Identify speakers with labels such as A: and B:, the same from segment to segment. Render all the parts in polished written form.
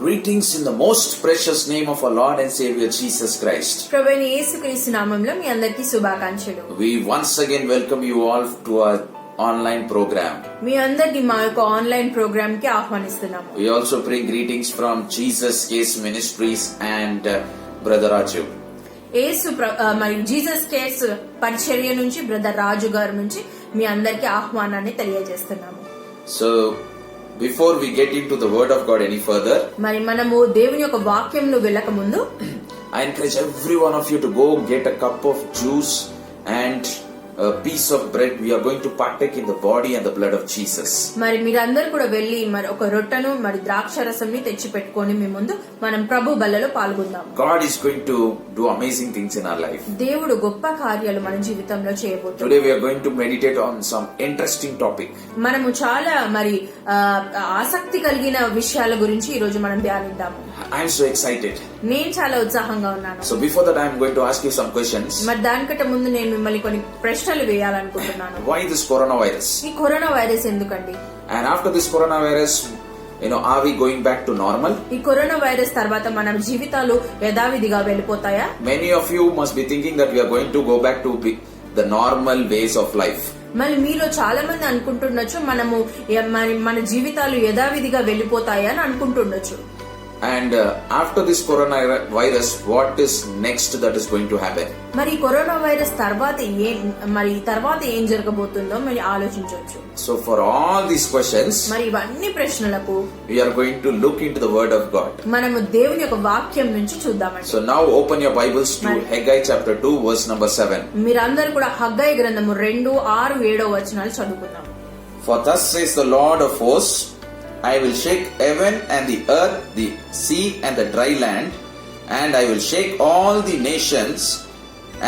A: Greetings in the most precious name of our Lord and Savior Jesus Christ.
B: ప్రభువైన యేసుక్రీస్తు నామములో మీ అందరికీ శుభాకాంక్షలు.
A: We once again welcome you all to our online program.
B: మీ అందరికీ మా యొక్క ఆన్లైన్ ప్రోగ్రామ్ కి ఆహ్వానిస్తున్నాము.
A: We also bring greetings from Jesus Case Ministries and Brother Raju.
B: మరియు జీసస్ కేర్స్ పరిచర్య నుంచి బ్రదర్ రాజు గారి నుంచి మీ అందరికీ ఆహ్వానాన్ని తెలియజేస్తున్నాము.
A: So before we get into the word of God any further,
B: మరి మనము దేవుని యొక్క వాక్యంలో వెళ్ళక ముందు
A: I encourage every one of you to go get a cup of juice and a piece of bread. We are going to partake in the body and the blood of Jesus.
B: మరి మీరందరూ కూడా వెళ్ళి మరి ఒక రొట్టెను మరి ద్రాక్షారసంని తెచ్చి పెట్టుకొని మీ ముందు మనం ప్రభు బల్లలో పాల్గొందాం.
A: God is going to do amazing things in our life.
B: దేవుడు గొప్ప కార్యాలు మన జీవితంలో చేయబోతున్నాడు.
A: Today we are going to meditate on some interesting topic.
B: మనము చాలా మరి ఆసక్తి కలిగిన విషయాల గురించి ఈ రోజు మనం ధ్యానిద్దాము.
A: I am so excited.
B: నేను చాలా ఉత్సాహంగా ఉన్నాను.
A: So before that I am going to ask you some questions.
B: మరి దానికంటే ముందు నేను మిమ్మల్ని కొన్ని ప్రశ్నలు వేయాలనుకుంటున్నాను.
A: Why this coronavirus?
B: ఈ కరోనా వైరస్ ఎందుకండి?
A: And after this coronavirus, are we going back to normal?
B: ఈ కరోనా వైరస్ తర్వాత మన జీవితాలు యథావిధిగా వెళ్ళిపోతాయా?
A: Many of you must be thinking that we are going to go back to the normal ways of life.
B: మరి మీలో చాలా మంది అనుకుంటుండొచ్చు మనము మన జీవితాలు యథావిధిగా వెళ్ళిపోతాయా అని అనుకుంటుండొచ్చు.
A: And after this coronavirus, what is next that is going to happen?
B: మరి కరోనా వైరస్ తర్వాత ఏం జరగబోతుందో మరి ఆలోచించవచ్చు.
A: So for all these questions,
B: మరి ఇవన్నీ ప్రశ్నలకు
A: we are going to look into the word of God.
B: మనము దేవుని యొక్క వాక్యం నుంచి చూద్దామండి.
A: So now open your Bibles to Haggai chapter 2 verse number 7.
B: మీరందరూ కూడా హగ్గయి గ్రంథము 2:6-7 వచనాలు చదువుకుందాం.
A: For thus says the Lord of hosts, I will shake heaven and the earth, the sea and the dry land, and I will shake all the nations,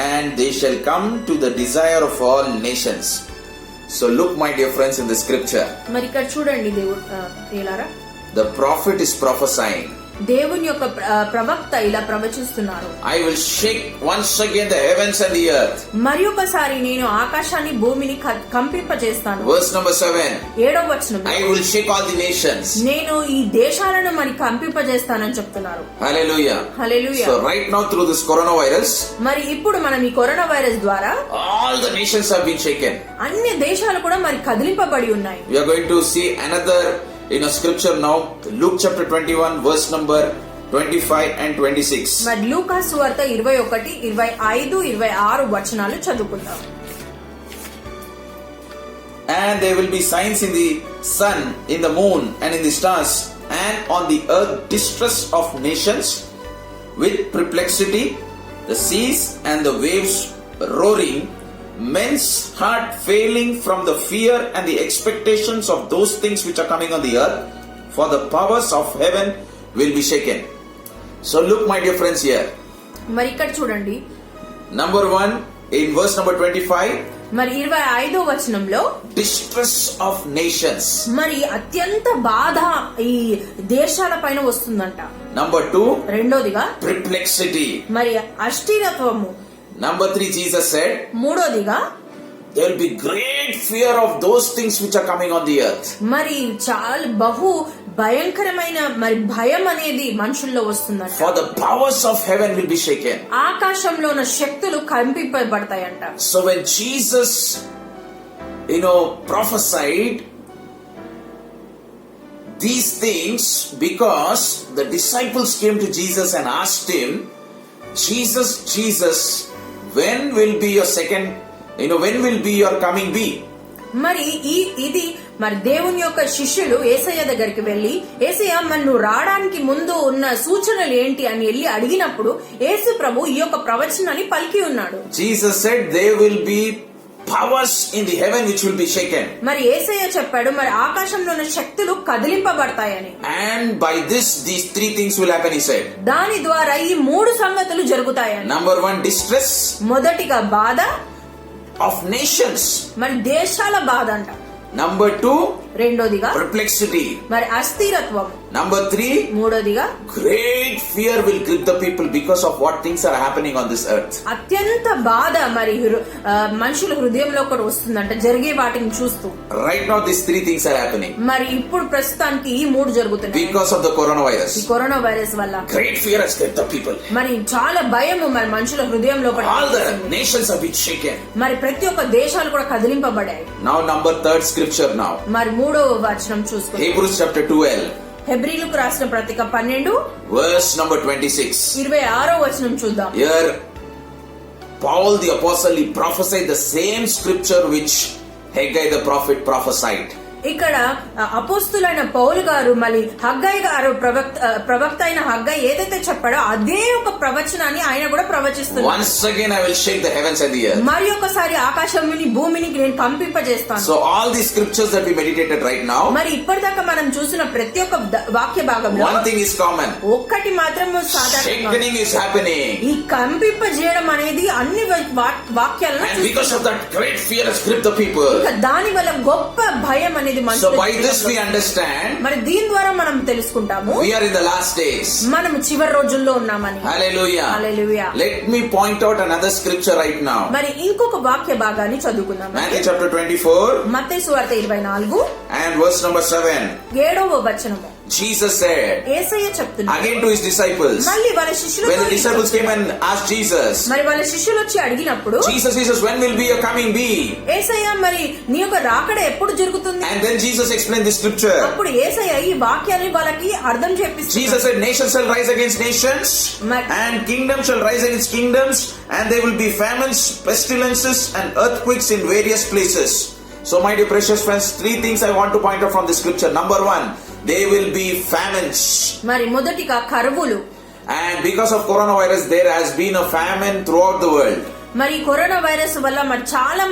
A: and they shall come to the desire of all nations. So look, my dear friends, in the scripture.
B: మరి ఇక్కడ చూడండి దేవుడు ప్రియులారా,
A: The prophet is prophesying.
B: దేవుని యొక్క ప్రవక్త ఇలా ప్రవచిస్తున్నారు.
A: I will shake once again the heavens and the earth.
B: మరి ఒకసారి నేను ఆకాశాన్ని భూమిని కంపింపజేస్తాను.
A: Verse number 7.
B: 7వ వచనం.
A: I will shake all the nations.
B: నేను ఈ దేశాలను మరి కంపింపజేస్తానని చెప్తున్నారు.
A: Hallelujah.
B: Hallelujah.
A: So right now through this coronavirus,
B: మరి ఇప్పుడు మనం ఈ కరోనా వైరస్ ద్వారా
A: all the nations have been shaken.
B: అన్ని దేశాలు కూడా మరి కదిలింపబడి ఉన్నాయి.
A: We are going to see another scripture now, Luke chapter 21 verse number 25 and 26.
B: మరి లూకా సువార్త 21, 25, 26 వచనాలు చదువుకుందాం.
A: And there will be signs in the sun, in the moon and in the stars, and on the earth distress of nations with perplexity, the seas and the waves roaring, men's heart failing from the fear and the expectations of those things which are coming on the earth, for the powers of heaven will be shaken. So look, my dear friends, here.
B: మరి ఇక్కడ చూడండి.
A: Number 1 in verse number 25.
B: మరి 25వ వచనంలో
A: distress of nations.
B: మరి అత్యంత బాధ ఈ దేశాల పైన వస్తుందంట.
A: Number 2.
B: రెండోదిగా
A: perplexity.
B: మరి అస్థిరత్వము.
A: Number 3, Jesus said,
B: మూడోదిగా
A: there will be great fear of those things which are coming on the earth.
B: మరి చాలా బహు భయంకరమైన మరి భయం అనేది మనుషుల్లో వస్తుందంట.
A: For the powers of heaven will be shaken.
B: ఆకాశంలో ఉన్న శక్తులు కంపింపబడతాయంట.
A: So when Jesus prophesied these things, because the disciples came to Jesus and asked him, Jesus, when will be your second, when will be your coming be?
B: మరి ఇది మరి దేవుని యొక్క శిష్యులు యేసయ్య దగ్గరికి వెళ్లి, యేసయ్య మరి నువ్వు రావడానికి ముందు ఉన్న సూచనలు ఏంటి అని వెళ్ళి అడిగినప్పుడు యేసు ప్రభు ఈ యొక్క ప్రవచనాన్ని పలికి ఉన్నాడు.
A: Jesus said there will be powers in the heaven which will be shaken.
B: మరి యేసయ్య చెప్పాడు మరి ఆకాశంలో ఉన్న శక్తులు కదిలింపబడతాయని.
A: And by these 3 things will happen, he said.
B: దాని ద్వారా ఈ 3 సంగతులు జరుగుతాయని.
A: Number 1, distress.
B: మొదటిగా బాధ
A: of nations.
B: మరి దేశాల బాధ అంట.
A: Number 2,
B: రెండోదిగా
A: perplexity.
B: మరి అస్థిరత్వం.
A: Number 3,
B: మూడోదిగా
A: great fear will grip the people because of what things are happening on this earth.
B: అత్యంత బాధ మరి మనుషుల హృదయంలో కూడా వస్తుందంట జరిగే వాటిని చూస్తూ.
A: Right now these 3 things are happening
B: మరి ఇప్పుడు ప్రస్తుతానికి ఈ మూడు జరుగుతున్నాయి
A: because of the coronavirus.
B: ఈ కరోనా వైరస్ వల్ల.
A: Great fear has gripped the people.
B: మరి చాలా భయము మరి మనుషుల హృదయంలో కూడా
A: All the
B: వచ్చేసింది.
A: nations have been shaken.
B: మరి ప్రతి ఒక్క దేశాలు కూడా కదిలింపబడాయి.
A: Now number 3rd scripture now.
B: మరి మూడో వచనం చూసుకుందాం.
A: Hebrews chapter 12.
B: హెబ్రీలకు రాసిన పత్రిక 12
A: verse number 26.
B: 26వ వచనం చూద్దాం.
A: Here Paul the apostle, he prophesied the same scripture which Haggai the prophet prophesied.
B: ఇక్కడ అపోస్తులైన పౌలు గారు మళ్ళీ హగ్గై గారు ప్రవక్త అయిన హగ్గై ఏదైతే చెప్పాడో అదే ఒక ప్రవచనాన్ని ఆయన కూడా ప్రవచిస్తున్నారు.
A: Once again I will shake the heavens and the earth.
B: మరి ఒకసారి ఆకాశముని భూమిని నేను కంపింపజేస్తాను.
A: So all these scriptures that we meditated right now,
B: మరి ఇప్పటిదాకా మనం చూసిన ప్రతి ఒక్క వాక్య భాగంలో
A: one thing is common.
B: ఒక్కటి మాత్రం సాధారణంగా
A: Shaking is happening.
B: ఈ కంపింపజేయడం అనేది అన్ని వాక్యాలను
A: And because of that great fear has gripped the people.
B: ఇంకా దాని వల్ల గొప్ప భయం అనేది
A: So by this we understand,
B: మరి దీని ద్వారా మనం తెలుసుకుంటాము
A: we are in the last days.
B: మనం చివరి రోజుల్లో ఉన్నామని.
A: Hallelujah.
B: హల్లెలూయా.
A: Let me point out another scripture right now.
B: మరి ఇంకొక వాక్య భాగాన్ని చదువుకుందాం.
A: Matthew chapter 24
B: మత్తయి సువార్త 24
A: and verse number 7.
B: 7వ వచనము.
A: Jesus said
B: యేసయ్య చెప్తున్నాడు
A: again to his disciples.
B: మళ్ళీ వాళ్ళ శిష్యులు
A: When the disciples came and asked Jesus,
B: మరి వాళ్ళ శిష్యులు వచ్చి అడిగినప్పుడు
A: Jesus, when will be your coming be?
B: యేసయ్య మరి నీ యొక్క రాకడ ఎప్పుడు జరుగుతుంది?
A: And then Jesus explained the scripture.
B: అప్పుడు యేసయ్య ఈ వాక్యాన్ని వాళ్ళకి అర్థం చేపిస్తాడు.
A: Jesus said, nations shall rise against nations, and kingdoms shall rise against kingdoms, and there will be famines, pestilences, and earthquakes in various places. So my dear precious friends, 3 things I want to point out from the scripture. Number 1, there will be famines.
B: మరి మొదటిగా కరువులు.
A: And because of coronavirus, there has been a famine throughout the world.
B: మరి corona virus వల్ల మరి చాలా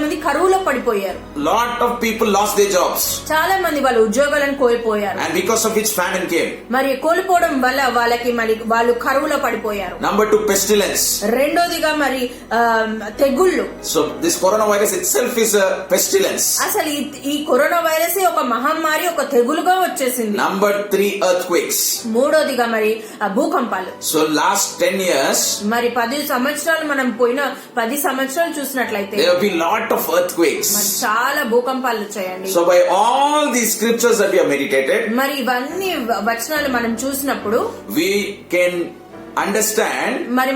B: మంది కరువులో పడిపోయారు.
A: Lot of people lost their jobs.
B: చాలా మంది వాళ్ళ ఉద్యోగాలను కోల్పోయారు.
A: And because of which famine came.
B: మరి కోల్పోవడం వల్ల వాళ్ళు కరువులో పడిపోయారు.
A: Number 2, pestilence.
B: రెండోదిగా మరి తెగుళ్ళు.
A: So this coronavirus itself is a pestilence.
B: అసలు ఈ కరోనా వైరస్ ఒక మహమ్మారి, ఒక తెగులుగా వచ్చేసింది.
A: Number 3, earthquakes.
B: మూడోదిగా మరి భూకంపాలు.
A: So last 10 years,
B: మరి 10 సంవత్సరాలు మనం పోయిన 10 సంవత్సరాలు చూసినట్లయితే
A: there will be lot of earthquakes.
B: మరి చాలా భూకంపాలు వచ్చాయండి.
A: So by all these scriptures that we have meditated,
B: మరి ఇవన్నీ వచనాలు మనం చూసినప్పుడు
A: we can understand,
B: మరి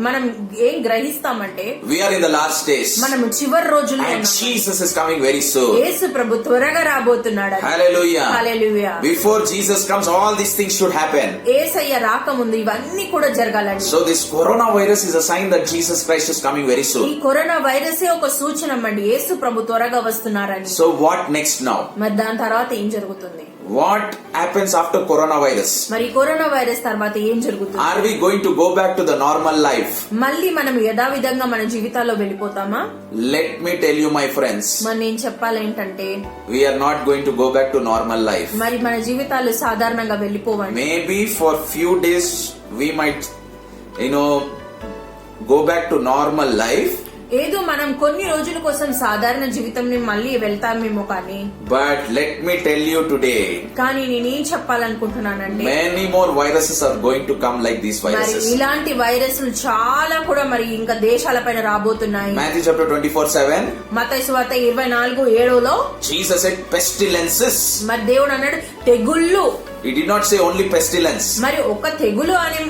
B: మనం ఏం గ్రహిస్తామంటే
A: we are in the last days,
B: మనం చివరి రోజుల్లో
A: and
B: ఉన్నాం.
A: Jesus is coming very soon.
B: యేసు ప్రభు త్వరగా రాబోతున్నాడు.
A: Hallelujah.
B: Hallelujah.
A: Before Jesus comes, all these things should happen.
B: యేసయ్య రాకముందు ఇవన్నీ కూడా జరగాలండి.
A: So this coronavirus is a sign that Jesus Christ is coming very
B: ఈ
A: soon.
B: కరోనా వైరసే ఒక సూచన అండి యేసు ప్రభు త్వరగా వస్తున్నారని.
A: So what next now?
B: మరి దాని తర్వాత ఏం జరుగుతుంది?
A: What happens after coronavirus?
B: మరి కరోనా వైరస్ తర్వాత ఏం జరుగుతుంది?
A: Are we going to go back to the normal life?
B: మళ్ళీ మనం యథావిధంగా మన జీవితాల్లో వెళ్ళిపోతామా?
A: Let me tell you, my friends,
B: మరి నేను చెప్పాలేంటంటే
A: we are not going to go back to normal life.
B: మరి మన జీవితాలు సాధారణంగా వెళ్ళిపోవండి.
A: Maybe for few days we might go back to normal life.
B: ఏదో మనం కొన్ని రోజుల కోసం సాధారణ జీవితం మళ్ళీ వెళ్తామేమో కానీ,
A: but let me tell you today,
B: కానీ నేనేం చెప్పాలనుకుంటున్నానంటే
A: many more viruses are going to come like these
B: మరి
A: viruses.
B: ఇలాంటి వైరస్లు చాలా కూడా మరి ఇంకా దేశాలపైన రాబోతున్నాయి.
A: Matthew chapter 24:7,
B: మత్తయి సువార్త 24:7లో
A: Jesus said pestilences.
B: మరి దేవుడు అన్నాడు తెగుళ్ళు.
A: He did not say only pestilence,
B: మరి ఒక తెగులు అనే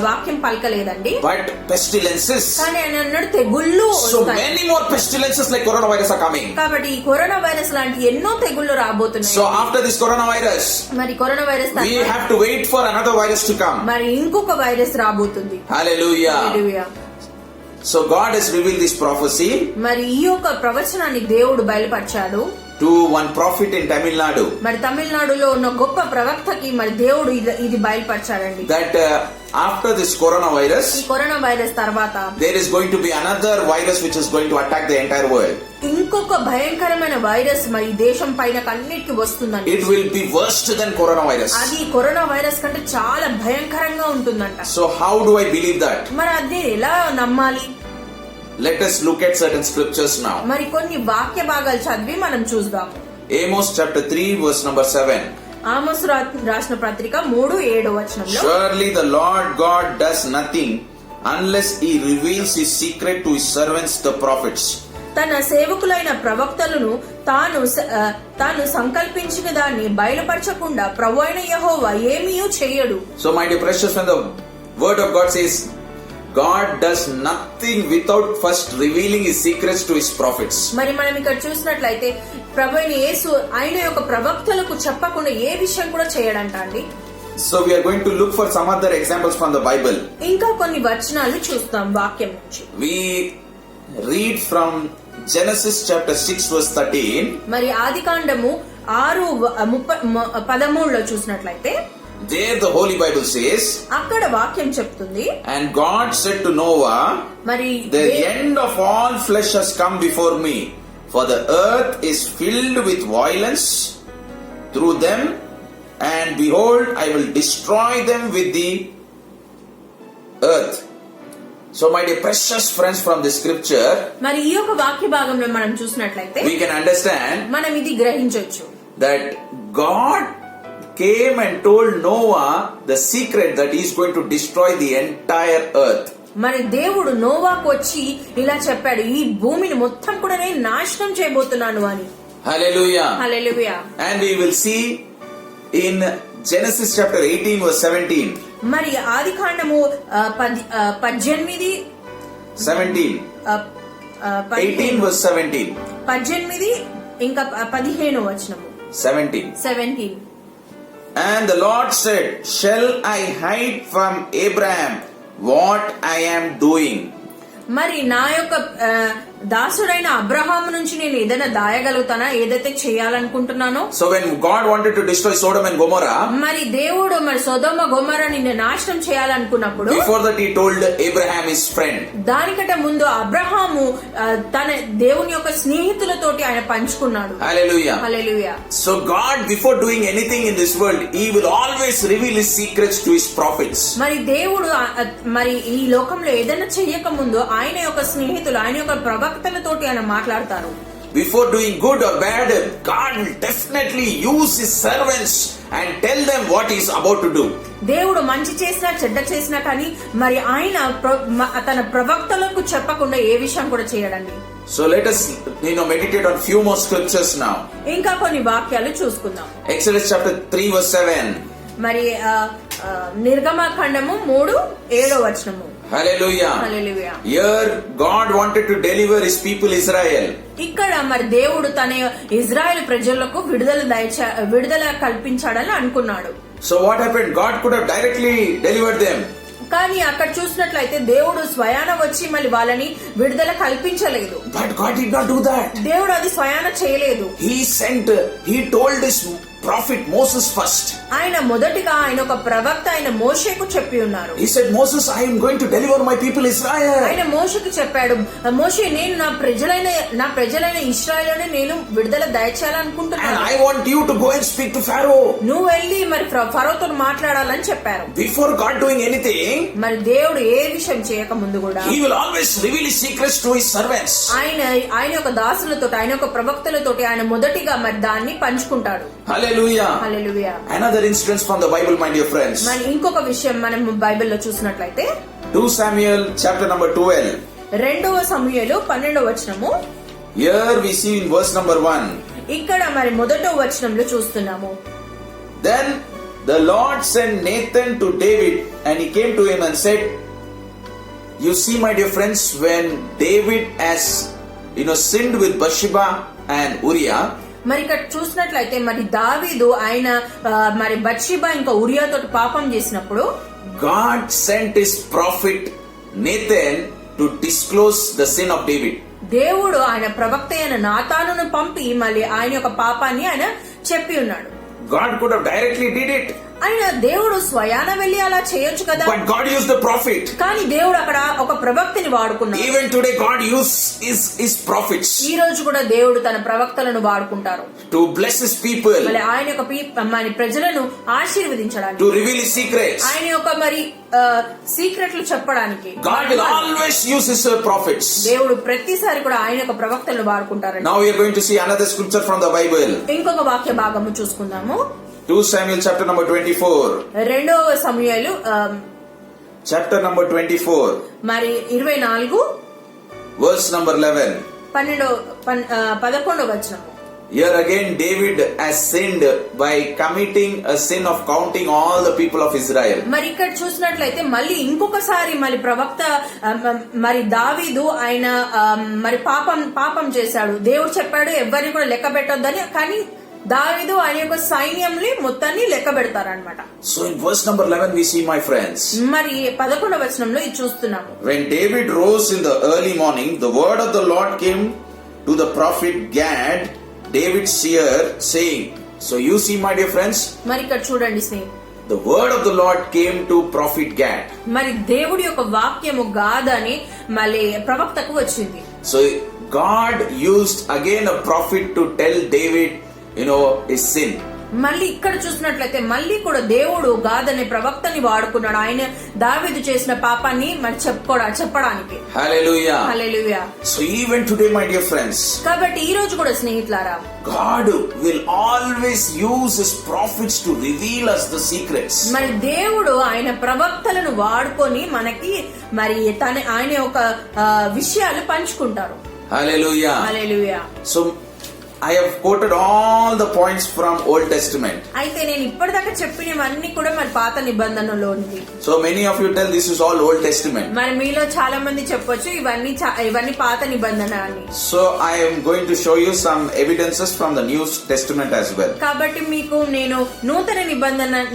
B: వాక్యం పలకలేదండి,
A: but pestilences.
B: కానీ ఆయన అన్నాడు తెగుళ్ళు
A: So
B: వస్తాయి.
A: many more pestilences like coronavirus are coming.
B: కాబట్టి ఈ కరోనా వైరస్ లాంటి ఎన్నో తెగుళ్ళు రాబోతున్నాయి.
A: So after this coronavirus,
B: మరి corona virus
A: we have to wait for another virus to come.
B: మరి ఇంకొక వైరస్ రాబోతుంది.
A: Hallelujah.
B: Hallelujah.
A: So God has revealed this prophecy
B: మరి ఈ యొక్క ప్రవచనాన్ని దేవుడు బయలుపరిచాడు
A: to one prophet in Tamil Nadu.
B: మరి తమిళనాడులో ఉన్న గొప్ప ప్రవక్తకి మరి దేవుడు ఇది బయలుపరిచాడండి.
A: That after this coronavirus,
B: ఈ కరోనా వైరస్ తర్వాత
A: there is going to be another virus which is going to attack the entire world.
B: ఇంకొక భయంకరమైన వైరస్ మరి దేశం పైన అన్నిటికీ వస్తుందండి.
A: It will be worse than coronavirus.
B: అది కరోనా వైరస్ కంటే చాలా భయంకరంగా ఉంటుందంట.
A: So how do I believe that?
B: మరి అది ఎలా నమ్మాలి?
A: let us look at certain scriptures now.
B: మరి కొన్ని వాక్య భాగాలు చదివి మనం చూద్దాం.
A: Amos chapter 3 verse number 7.
B: ఆమోసు రాసిన పత్రిక 3:7
A: Surely the Lord God does nothing unless he reveals his secret to his servants the prophets.
B: తన సేవకులైన ప్రవక్తలను తాను సంకల్పించిన దాన్ని బయలుపరచకుండా ప్రభువైన యెహోవా ఏమీయూ చేయడు.
A: So my dear precious friend, the word of God says God does nothing without first revealing his secrets to his prophets.
B: మరి మనం ఇక్కడ చూసినట్లయితే ప్రభువైన యేసు ఆయన యొక్క ప్రవక్తలకు చెప్పకుండా ఏ విషయం కూడా చేయడంట అండి.
A: So we are going to look for some other examples from the Bible.
B: ఇంకా కొన్ని వచనాలు చూస్తాం వాక్యం నుంచి.
A: We read from Genesis chapter 6 verse 13.
B: మరి ఆదికాండము 6:13 చూసినట్లయితే
A: There the Holy Bible says,
B: అక్కడ వాక్యం చెప్తుంది,
A: and God said to Noah,
B: మరి
A: the end of all flesh has come before me, for the earth is filled with violence through them, and behold, I will destroy them with the earth. So my dear precious friends, from the scripture
B: మరి ఈ యొక్క వాక్య భాగంలో మనం చూసినట్లయితే
A: we can understand
B: మనం ఇది గ్రహించొచ్చు,
A: that God came and told Noah the secret that he is going to destroy the entire earth.
B: మరి దేవుడు నోవాకు వచ్చి ఇలా చెప్పాడు, ఈ భూమిని మొత్తం కూడా నేను నాశనం చేయబోతున్నాను అని.
A: Hallelujah.
B: Hallelujah.
A: And we will see in Genesis chapter 18 verse 17.
B: మరి ఆదికాండము 18
A: 18 verse 17.
B: 18 ఇంకా 15 వచనము 17.
A: And the Lord said, shall I hide from Abraham what I am doing?
B: మరి నా యొక్క దాసుడైన అబ్రహాము నుంచి నేను ఏదైనా దాయగలుగుతానా, ఏదైతే చేయాలనుకుంటున్నానో.
A: So when God wanted to destroy Sodom and Gomorrah,
B: మరి దేవుడు మరి సొదొమ గొమొర్రాని నాశనం చేయాలనుకున్నప్పుడు
A: before that he told Abraham his friend.
B: దానికంటే ముందు అబ్రహాము తన దేవుని యొక్క స్నేహితులతోటి ఆయన పంచుకున్నాడు.
A: Hallelujah.
B: Hallelujah.
A: So God, before doing anything in this world, he will always reveal his secrets to his prophets.
B: మరి దేవుడు మరి ఈ లోకంలో ఏదైనా చెయ్యక ముందు ఆయన యొక్క స్నేహితులు, ఆయన యొక్క ప్రవక్తలతోటి ఆయన మాట్లాడతారు.
A: Before doing good or bad, God will definitely use his servants and tell them what he is about to do.
B: దేవుడు మంచి చేసినా చెడ్డ చేసినా కానీ మరి ఆయన తన ప్రవక్తలకు చెప్పకుండా ఏ విషయం కూడా చేయడండి.
A: So let us meditate on few more scriptures now.
B: ఇంకా కొన్ని వాక్యాలు చూసుకుందాం.
A: Exodus chapter 3 verse 7.
B: మరి నిర్గమకాండము 3:7
A: Hallelujah.
B: Hallelujah.
A: Here God wanted to deliver his people Israel.
B: ఇక్కడ మరి దేవుడు తన ఇజ్రాయెల్ ప్రజలకు విడుదల కల్పించాడని అనుకున్నాడు.
A: So what happened? God could have directly delivered them.
B: కానీ అక్కడ చూసినట్లయితే దేవుడు స్వయాన వచ్చి మళ్ళీ వాళ్ళని విడుదల కల్పించలేదు.
A: But God did not do that.
B: దేవుడు అది స్వయాన చేయలేదు.
A: He told his prophet Moses first.
B: ఆయన మొదటిగా ఆయన ఒక ప్రవక్త అయిన మోషేకు చెప్పి ఉన్నారు.
A: He said, Moses, I am going to deliver my people Israel.
B: ఆయన మోషేకు చెప్పాడు, మోషే నేను నా ప్రజలైన ఇశ్రాయేలుని నేను విడుదల దయచేయాలనుకుంటున్నాను.
A: And I want you to go and speak to Pharaoh.
B: నువ్వు వెళ్ళి మరి ఫరోతో మాట్లాడాలని చెప్పారు.
A: Before God doing anything,
B: మరి దేవుడు ఏ విషయం చేయక ముందు కూడా
A: he will always reveal his secrets to his servants.
B: ఆయన యొక్క దాసులతో, ఆయన యొక్క ప్రవక్తలతో ఆయన మొదటిగా మరి దాన్ని పంచుకుంటాడు.
A: Hallelujah.
B: Hallelujah.
A: Another instance from the Bible, my dear friends.
B: మరి ఇంకొక విషయం మనం బైబిల్లో చూసినట్లయితే
A: 2 Samuel chapter number 12.
B: 2 Samuel 12
A: Here we see in verse number 1.
B: ఇక్కడ మరి 1వ వచనంలో చూస్తున్నాము.
A: Then the Lord sent Nathan to David, and he came to him and said, you see, my dear friends, when David has sinned with Bathsheba and Uriah,
B: మరి ఇక్కడ చూసినట్లయితే మరి దావీదు ఆయన మరి బత్షెబా ఇంకా ఉరియాతో పాపం చేసినప్పుడు
A: God sent his prophet Nathan to disclose the sin of David.
B: దేవుడు ఆయన ప్రవక్త అయిన నాతానును పంపి మళ్ళీ ఆయన యొక్క పాపాన్ని ఆయన చెప్పి ఉన్నాడు.
A: God could have directly did it.
B: ఆయన దేవుడు స్వయాన వెళ్లి అలా చేయొచ్చు కదా.
A: But God used the prophet.
B: కానీ దేవుడు అక్కడ ఒక ప్రవక్తని వాడుకున్నాడు.
A: Even today God uses his prophets.
B: ఈ రోజు కూడా దేవుడు తన ప్రవక్తలను వాడుకుంటారు.
A: To bless his people.
B: మరి ఆయన యొక్క మరి ప్రజలను ఆశీర్వదించడానికి.
A: To reveal his secrets.
B: ఆయన యొక్క మరి సీక్రెట్లు చెప్పడానికి.
A: God will always use his prophets.
B: దేవుడు ప్రతిసారి కూడా ఆయన యొక్క ప్రవక్తలను వాడుకుంటారు.
A: Now we are going to see another scripture from the Bible.
B: ఇంకొక వాక్య భాగము చూసుకుందాము.
A: 2 Samuel chapter number 24.
B: రెండవ సమూయేలు
A: chapter number 24.
B: మరి 24
A: verse number 11.
B: 11వ వచనము.
A: Here again David has sinned by committing a sin of counting all the people of Israel.
B: మరి ఇక్కడ చూసినట్లయితే మళ్ళీ ఇంకొకసారి మరి ప్రవక్త మరి దావీదు ఆయన మరి పాపం చేశాడు. దేవుడు చెప్పాడు ఎవరిని కూడా లెక్క పెట్టొద్దని, కానీ దావీదు ఆయన యొక్క సైన్యంని మొత్తాన్ని లెక్క పెడతారన్నమాట.
A: So in verse number 11 we see, my friends,
B: మరి 11వ వచనంలో ఇది చూస్తున్నాము.
A: When David rose in the early morning, the word of the Lord came to the prophet Gad, David's seer, saying. So you see, my dear friends,
B: మరి ఇక్కడ చూడండి స్నేహితులు,
A: the word of the Lord came to prophet Gad.
B: మరి దేవుడి యొక్క వాక్యము గాద్ అని మళ్ళీ ప్రవక్తకు వచ్చింది.
A: So God used again a prophet to tell David, his sin.
B: మళ్ళీ ఇక్కడ చూసినట్లయితే మళ్ళీ కూడా దేవుడు గాద్ అనే ప్రవక్తని వాడుకున్నాడు ఆయన దావీదు చేసిన పాపాన్ని మరి చెప్పడానికి.
A: Hallelujah.
B: Hallelujah.
A: So even today, my dear friends,
B: కాబట్టి ఈ రోజు కూడా స్నేహితులారా,
A: God will always use his prophets to reveal us the secrets.
B: మరి దేవుడు ఆయన ప్రవక్తలను వాడుకొని మనకి మరి ఆయన యొక్క విషయాలు పంచుకుంటారు.
A: Hallelujah.
B: Hallelujah.
A: So I have quoted all the points from Old Testament.
B: అయితే నేను ఇప్పటిదాకా చెప్పినవన్నీ కూడా మరి పాత నిబంధనలో ఉంది.
A: So many of you tell this is all Old Testament.
B: మరి మీలో చాలా మంది చెప్పొచ్చు ఇవన్నీ పాత నిబంధన అని.
A: So I am going to show you some evidences from the New Testament as well.
B: కాబట్టి మీకు నేను నూతన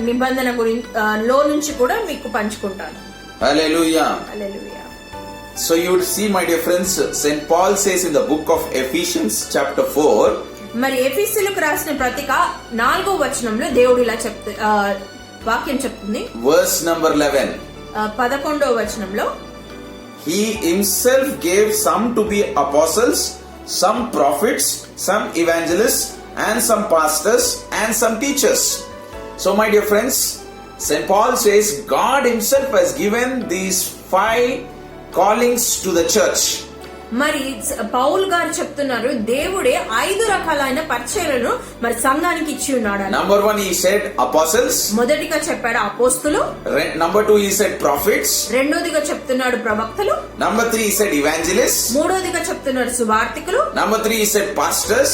B: నిబంధన గురించి లో నుంచి కూడా మీకు పంచుకుంటాను.
A: Hallelujah.
B: Hallelujah.
A: So you would see, my dear friends, St. Paul says in the book of Ephesians chapter 4.
B: మరి ఎఫెసీయులకు రాసిన పత్రిక 4వ వచనంలో దేవుడు ఇలా వాక్యం చెప్తుంది.
A: Verse number 11.
B: 11వ వచనంలో,
A: He himself gave some to be apostles, some prophets, some evangelists, and some pastors, and some teachers. So my dear friends, St. Paul says God himself has given these 5 callings to the church.
B: మరి Paul గారు చెప్తున్నారు దేవుడే 5 రకాలైన పరిచర్యలను మరి సంఘానికి ఇచ్చి ఉన్నాడు.
A: Number 1 he said apostles.
B: మొదటిగా చెప్పాడు అపోస్తులు.
A: Number 2 he said prophets.
B: రెండోదిగా చెప్తున్నాడు ప్రవక్తలు.
A: Number 3 he said evangelists.
B: మూడోదిగా చెప్తున్నాడు సువార్తికులు.
A: Number 3 he said pastors.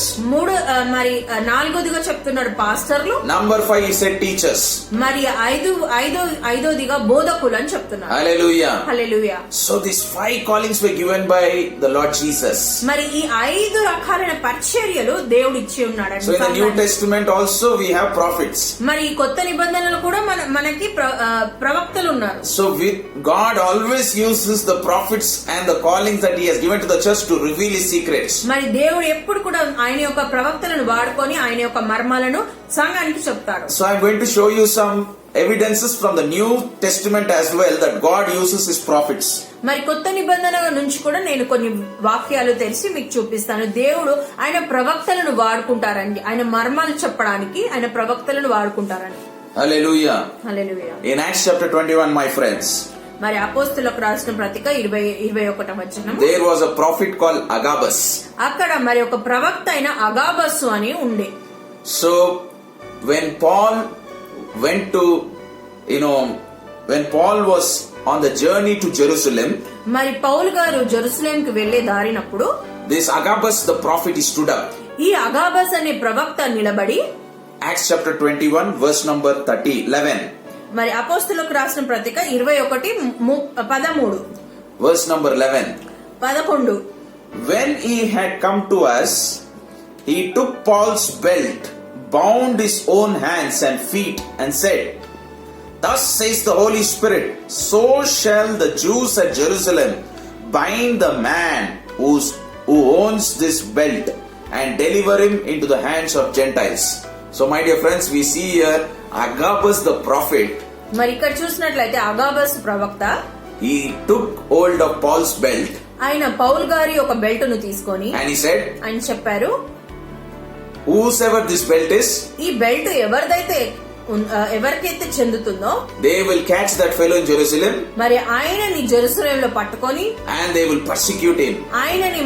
B: మరి నాలుగోదిగా చెప్తున్నాడు పాస్టర్లు.
A: Number 5 he said teachers.
B: మరి ఐదోదిగా బోధకులు అని చెప్తున్నారు.
A: Hallelujah.
B: Hallelujah.
A: So these 5 callings were given by the Lord Jesus.
B: మరి ఈ 5 రకాలైన పరిచర్యలు దేవుడు ఇచ్చి ఉన్నాడు.
A: So in the New Testament also we have prophets.
B: మరి కొత్త నిబంధనలు కూడా మనకి ప్రవక్తలు ఉన్నారు.
A: So God always uses the prophets and the callings that he has given to the church to reveal his secrets.
B: మరి దేవుడు ఎప్పుడు కూడా ఆయన యొక్క ప్రవక్తలను వాడుకొని ఆయన యొక్క మర్మాలను సంఘానికి చెప్తాడు.
A: So I'm going to show you some evidences from the New Testament as well that God uses his prophets.
B: మరి కొత్త నిబంధన నుంచి కూడా నేను కొన్ని వాక్యాలు తెలిసి మీకు చూపిస్తాను. దేవుడు ఆయన ప్రవక్తలను వాడుకుంటారండి, ఆయన మర్మాలు చెప్పడానికి ఆయన ప్రవక్తలను వాడుకుంటారని.
A: Hallelujah.
B: Hallelujah.
A: In Acts chapter 21, my friends,
B: మరి అపోస్తలులకు రాసిన పత్రిక 21వ వచనం,
A: there was a prophet called Agabus.
B: అక్కడ మరి ఒక ప్రవక్త అయిన అగాబస్సు అని ఉండే.
A: So when Paul went to, when Paul was on the journey to Jerusalem,
B: మరి పౌలు గారు జెరూసలేంకి వెళ్లే దారినప్పుడు
A: this Agabus the prophet he stood up.
B: ఈ అగాబస్ అనే ప్రవక్త నిలబడి,
A: Acts chapter 21 verse number 11.
B: మరి అపోస్తలులకు రాసిన పత్రిక 21:13
A: verse number 11.
B: 11
A: When he had come to us, he took Paul's belt, bound his own hands and feet, and said, Thus says the Holy Spirit, so shall the Jews at Jerusalem bind the man who owns this belt and deliver him into the hands of Gentiles. So my dear friends, we see here Agabus the prophet,
B: మరి ఇక్కడ చూసినట్లయితే అగాబస్ ప్రవక్త
A: he took hold of Paul's belt
B: ఆయన Paul గారి ఒక belt ను తీసుకొని
A: and he said,
B: ఆయన చెప్పారు,
A: whosoever this belt is,
B: ఈ బెల్ట్ ఎవరికైతే చెందుతుందో
A: they will catch that fellow in Jerusalem
B: మరి ఆయనని జెరూసలేంలో పట్టుకొని
A: and they will persecute him.
B: ఆయనని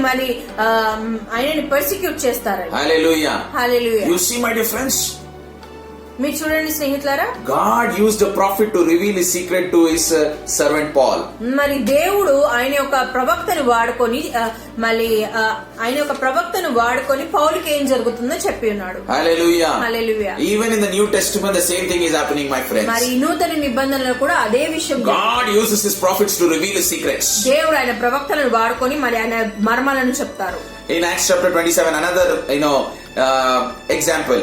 B: పర్సిక్యూట్ చేస్తారు.
A: Hallelujah.
B: Hallelujah.
A: You see, my dear friends,
B: మీరు చూడండి స్నేహితులారా,
A: God used a prophet to reveal his secret to his servant Paul.
B: మరి దేవుడు ఆయన యొక్క ప్రవక్తను వాడుకొని పౌలుకి ఏం జరుగుతుందో చెప్పి ఉన్నాడు.
A: Hallelujah.
B: Hallelujah.
A: Even in the New Testament, the same thing is happening, my friends.
B: మరి నూతన నిబంధనలో కూడా అదే విషయం.
A: God uses his prophets to reveal his secrets.
B: దేవుడు ఆయన ప్రవక్తలను వాడుకొని మరి ఆయన మర్మాలను చెప్తారు.
A: In Acts chapter 27, another example.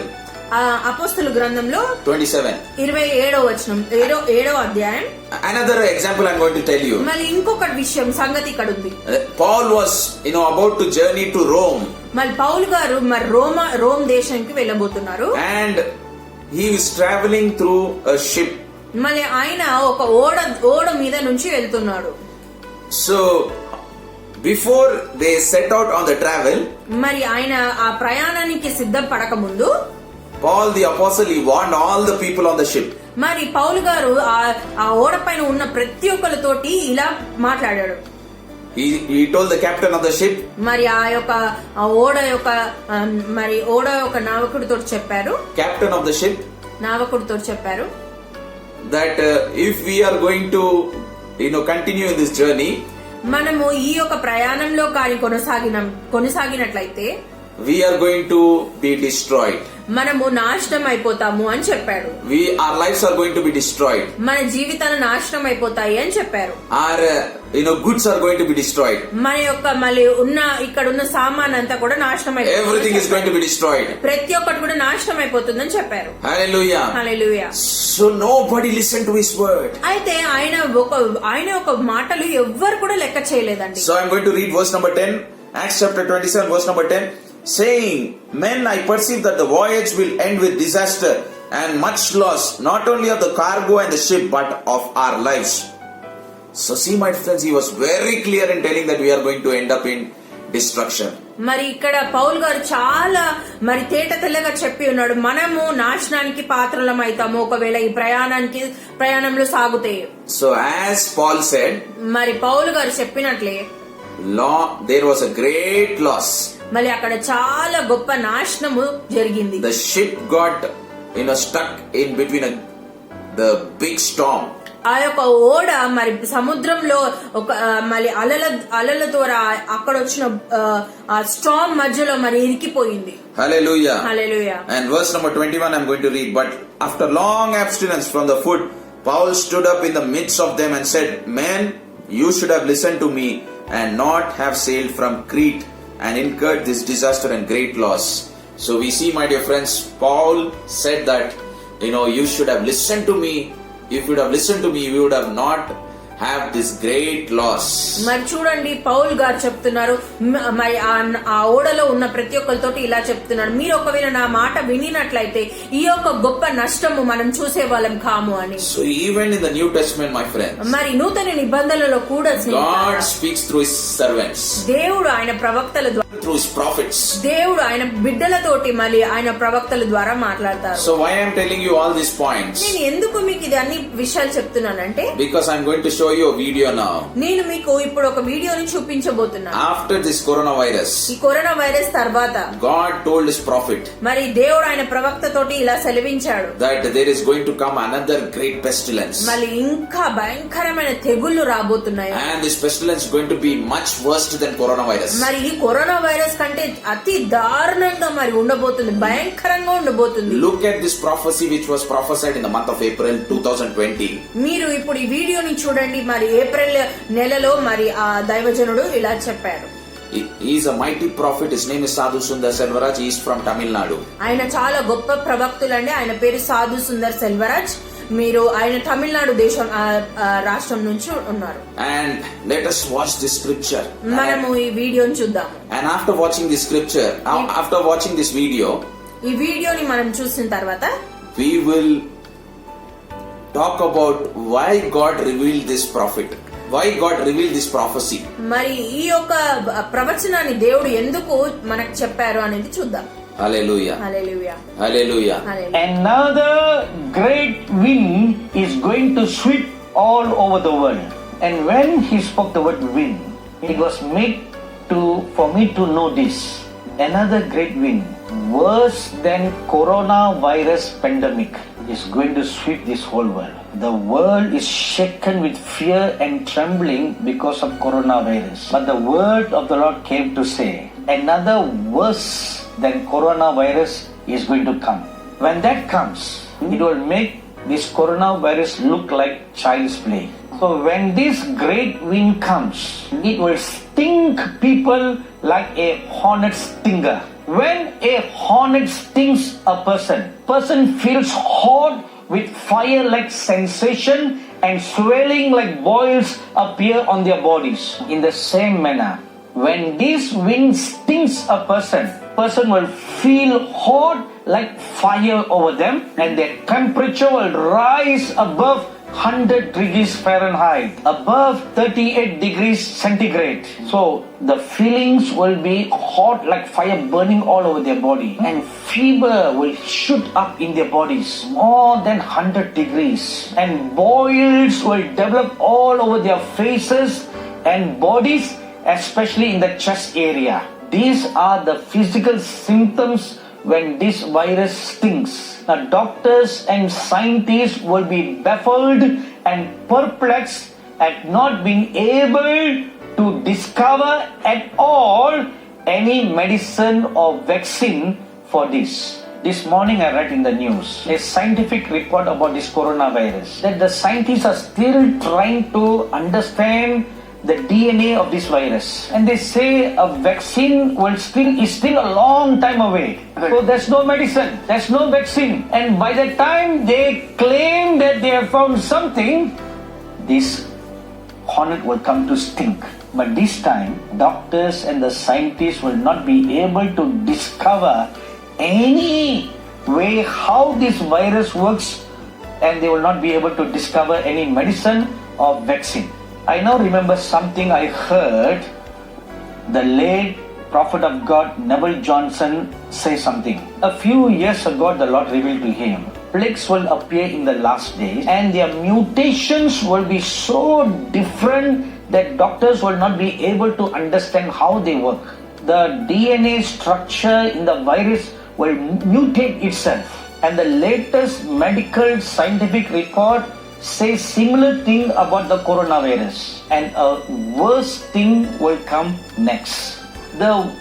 B: అపోస్తలుల గ్రంథంలో 27వ వచనం 7వ అధ్యాయం.
A: Another example I'm going to tell you.
B: మళ్ళీ ఇంకొక విషయం సంగతి ఇక్కడ ఉంది.
A: Paul was about to journey to Rome.
B: మళ్ళీ పౌలు గారు మరి రోమ్ దేశానికి వెళ్ళబోతున్నారు.
A: And he was traveling through a ship.
B: మళ్ళీ ఆయన ఒక ఓడ మీద నుంచి వెళ్తున్నాడు.
A: So before they set out on the travel,
B: మరి ఆయన ఆ ప్రయాణానికి సిద్ధపడక ముందు
A: Paul the apostle, he warned all the people on the ship.
B: మరి పౌలు గారు ఆ ఓడ పైన ఉన్న ప్రతి ఒక్కరితోటి ఇలా మాట్లాడాడు.
A: He told the captain of the ship,
B: మరి ఆ ఓడ యొక్క నావికుడితో చెప్పారు.
A: captain of the ship,
B: నావికుడితో చెప్పారు
A: that if we are going to continue in this journey,
B: మనము ఈ యొక్క ప్రయాణంలో కానీ కొనసాగినట్లయితే
A: we are going to be destroyed.
B: మనము నాశనం అయిపోతాము అని చెప్పాడు.
A: Our lives are going to be destroyed.
B: మన జీవితాలు నాశనం అయిపోతాయి అని చెప్పారు.
A: Our goods are going to be destroyed.
B: మన యొక్క ఇక్కడ ఉన్న సామాన్ అంతా కూడా నాశనం అయిపోతుంది.
A: Everything is going to be destroyed.
B: ప్రతి ఒక్కటి కూడా నాశనం అయిపోతుందని చెప్పారు.
A: Hallelujah.
B: Hallelujah.
A: So nobody listened to his word.
B: అయితే ఆయన ఒక మాటలు ఎవ్వరు కూడా లెక్క చేయలేదండి.
A: So I'm going to read verse number 10, Acts chapter 27, verse number 10. Saying, men, I perceive that the voyage will end with disaster and much loss, not only of the cargo and the ship, but of our lives. So see, my friends, he was very clear in telling that we are going to end up in destruction.
B: మరి ఇక్కడ Paul గారు చాలా తేట తెల్లగా చెప్పి ఉన్నాడు, మనము నాశనానికి పాత్రలం అవుతాము ఒకవేళ ఈ ప్రయాణంలో సాగుతాయి.
A: So as Paul said,
B: మరి పౌలు గారు చెప్పినట్లే
A: there was a great loss.
B: మళ్ళీ అక్కడ చాలా గొప్ప నాశనము జరిగింది.
A: The ship got stuck in between the big storm.
B: ఆ యొక్క ఓడ మరి సముద్రంలో మళ్ళీ అలల ద్వారా అక్కడ వచ్చిన ఆ స్టార్మ్ మధ్యలో మరి ఇరికిపోయింది.
A: Hallelujah.
B: Hallelujah.
A: And verse number 21 I'm going to read. But after long abstinence from the food, Paul stood up in the midst of them and said, men, you should have listened to me and not have sailed from Crete and incurred this disaster and great loss. So we see, my dear friends, Paul said that you should have listened to me. If you would have listened to me, we would have not have this great loss.
B: మరి చూడండి Paul గారు చెప్తున్నారు, మరి ఆ ఓడలో ఉన్న ప్రతి ఒక్కరితోటి ఇలా చెప్తున్నాడు, మీరు ఒకవేళ నా మాట వినినట్లయితే ఈ యొక్క గొప్ప నష్టము మనం చూసే వాళ్ళం కాము అని.
A: So even in the New Testament, my friends,
B: మరి నూతన నిబంధనలలో కూడా
A: God speaks through his servants.
B: దేవుడు ఆయన ప్రవక్తల ద్వారా,
A: through his prophets.
B: దేవుడు ఆయన బిడ్డలతోటి మళ్ళీ ఆయన ప్రవక్తల ద్వారా మాట్లాడతారు.
A: So why I am telling you all these points?
B: నేను ఎందుకు మీకు ఇది అన్ని విషయాలు చెప్తున్నానంటే,
A: because I am going to show you a video now.
B: నేను మీకు ఇప్పుడు ఒక వీడియోని చూపించబోతున్నాను.
A: After this coronavirus,
B: ఈ కరోనా వైరస్ తర్వాత
A: God told his prophet,
B: మరి దేవుడు ఆయన ప్రవక్త తోటి ఇలా సెలవించాడు,
A: that there is going to come another great pestilence.
B: మళ్ళీ ఇంకా భయంకరమైన తెగుళ్లు రాబోతున్నాయి.
A: And this pestilence is going to be much worse than coronavirus.
B: మరి ఈ కరోనా వైరస్ కంటే అతి దారుణంగా మరి ఉండబోతుంది, భయంకరంగా ఉండబోతుంది.
A: Look at this prophecy which was prophesied in the month of April 2020.
B: మీరు ఇప్పుడు ఈ వీడియోని చూడండి. మరి ఏప్రిల్ నెలలో మరి ఆ దైవజనుడు ఇలా చెప్పాడు.
A: He is a mighty prophet. His name is Sadhu Sundar Selvaraj. He is from Tamil Nadu.
B: ఆయన చాలా గొప్ప ప్రవక్తులండి. ఆయన పేరు సాధు సుందర్ సెల్వరాజ్. మీరు ఆయన తమిళనాడు దేశం రాష్ట్రం నుంచి ఉన్నారు.
A: And let us watch this scripture.
B: మనము ఈ వీడియోని చూద్దాం.
A: And after watching this scripture, after watching this video,
B: ఈ వీడియోని మనం చూసిన తర్వాత
A: we will talk about why God revealed this prophet. Why God revealed this prophecy.
B: మరి ఈ యొక్క ప్రవచనాన్ని దేవుడు ఎందుకు మనకు చెప్పారు అనేది చూద్దాం.
A: Hallelujah.
B: Hallelujah.
A: Hallelujah.
B: Hallelujah.
C: Another great wind is going to sweep all over the world. And when he spoke the word wind, it was made for me to know this. Another great wind, worse than coronavirus pandemic, is going to sweep this whole world. The world is shaken with fear and trembling because of coronavirus. But the word of the Lord came to say, another worse than coronavirus is going to come. When that comes, it will make this coronavirus look like child's play. So when this great wind comes, it will sting people like a hornet stinger. When a hornet stings a person feels hot with fire-like sensation and swelling like boils appear on their bodies. In the same manner, when this wind stings a person will feel hot like fire over them, and their temperature will rise above 100 degrees Fahrenheit, above 38 degrees centigrade. So the feelings will be hot like fire burning all over their body, and fever will shoot up in their bodies more than 100 degrees, and boils will develop all over their faces and bodies, especially in the chest area. These are the physical symptoms when this virus stings. Now, doctors and scientists will be baffled and perplexed at not being able to discover at all any medicine or vaccine for this. This morning I read in the news a scientific report about this coronavirus, that the scientists are still trying to understand the DNA of this virus, and they say a vaccine is still a long time away. So there's no medicine, there's no vaccine, and by the time they claim that they have found something, this hornet will come to stink. But this time, doctors and the scientists will not be able to discover any way how this virus works, and they will not be able to discover any medicine or vaccine. I now remember something I heard the late prophet of God Neville Johnson say something. A few years ago, the Lord revealed to him, plagues will appear in the last days, and their mutations will be so different that doctors will not be able to understand how they work. The DNA structure in the virus will mutate itself, and the latest medical scientific report says similar thing about the coronavirus, and a worse thing will come next. The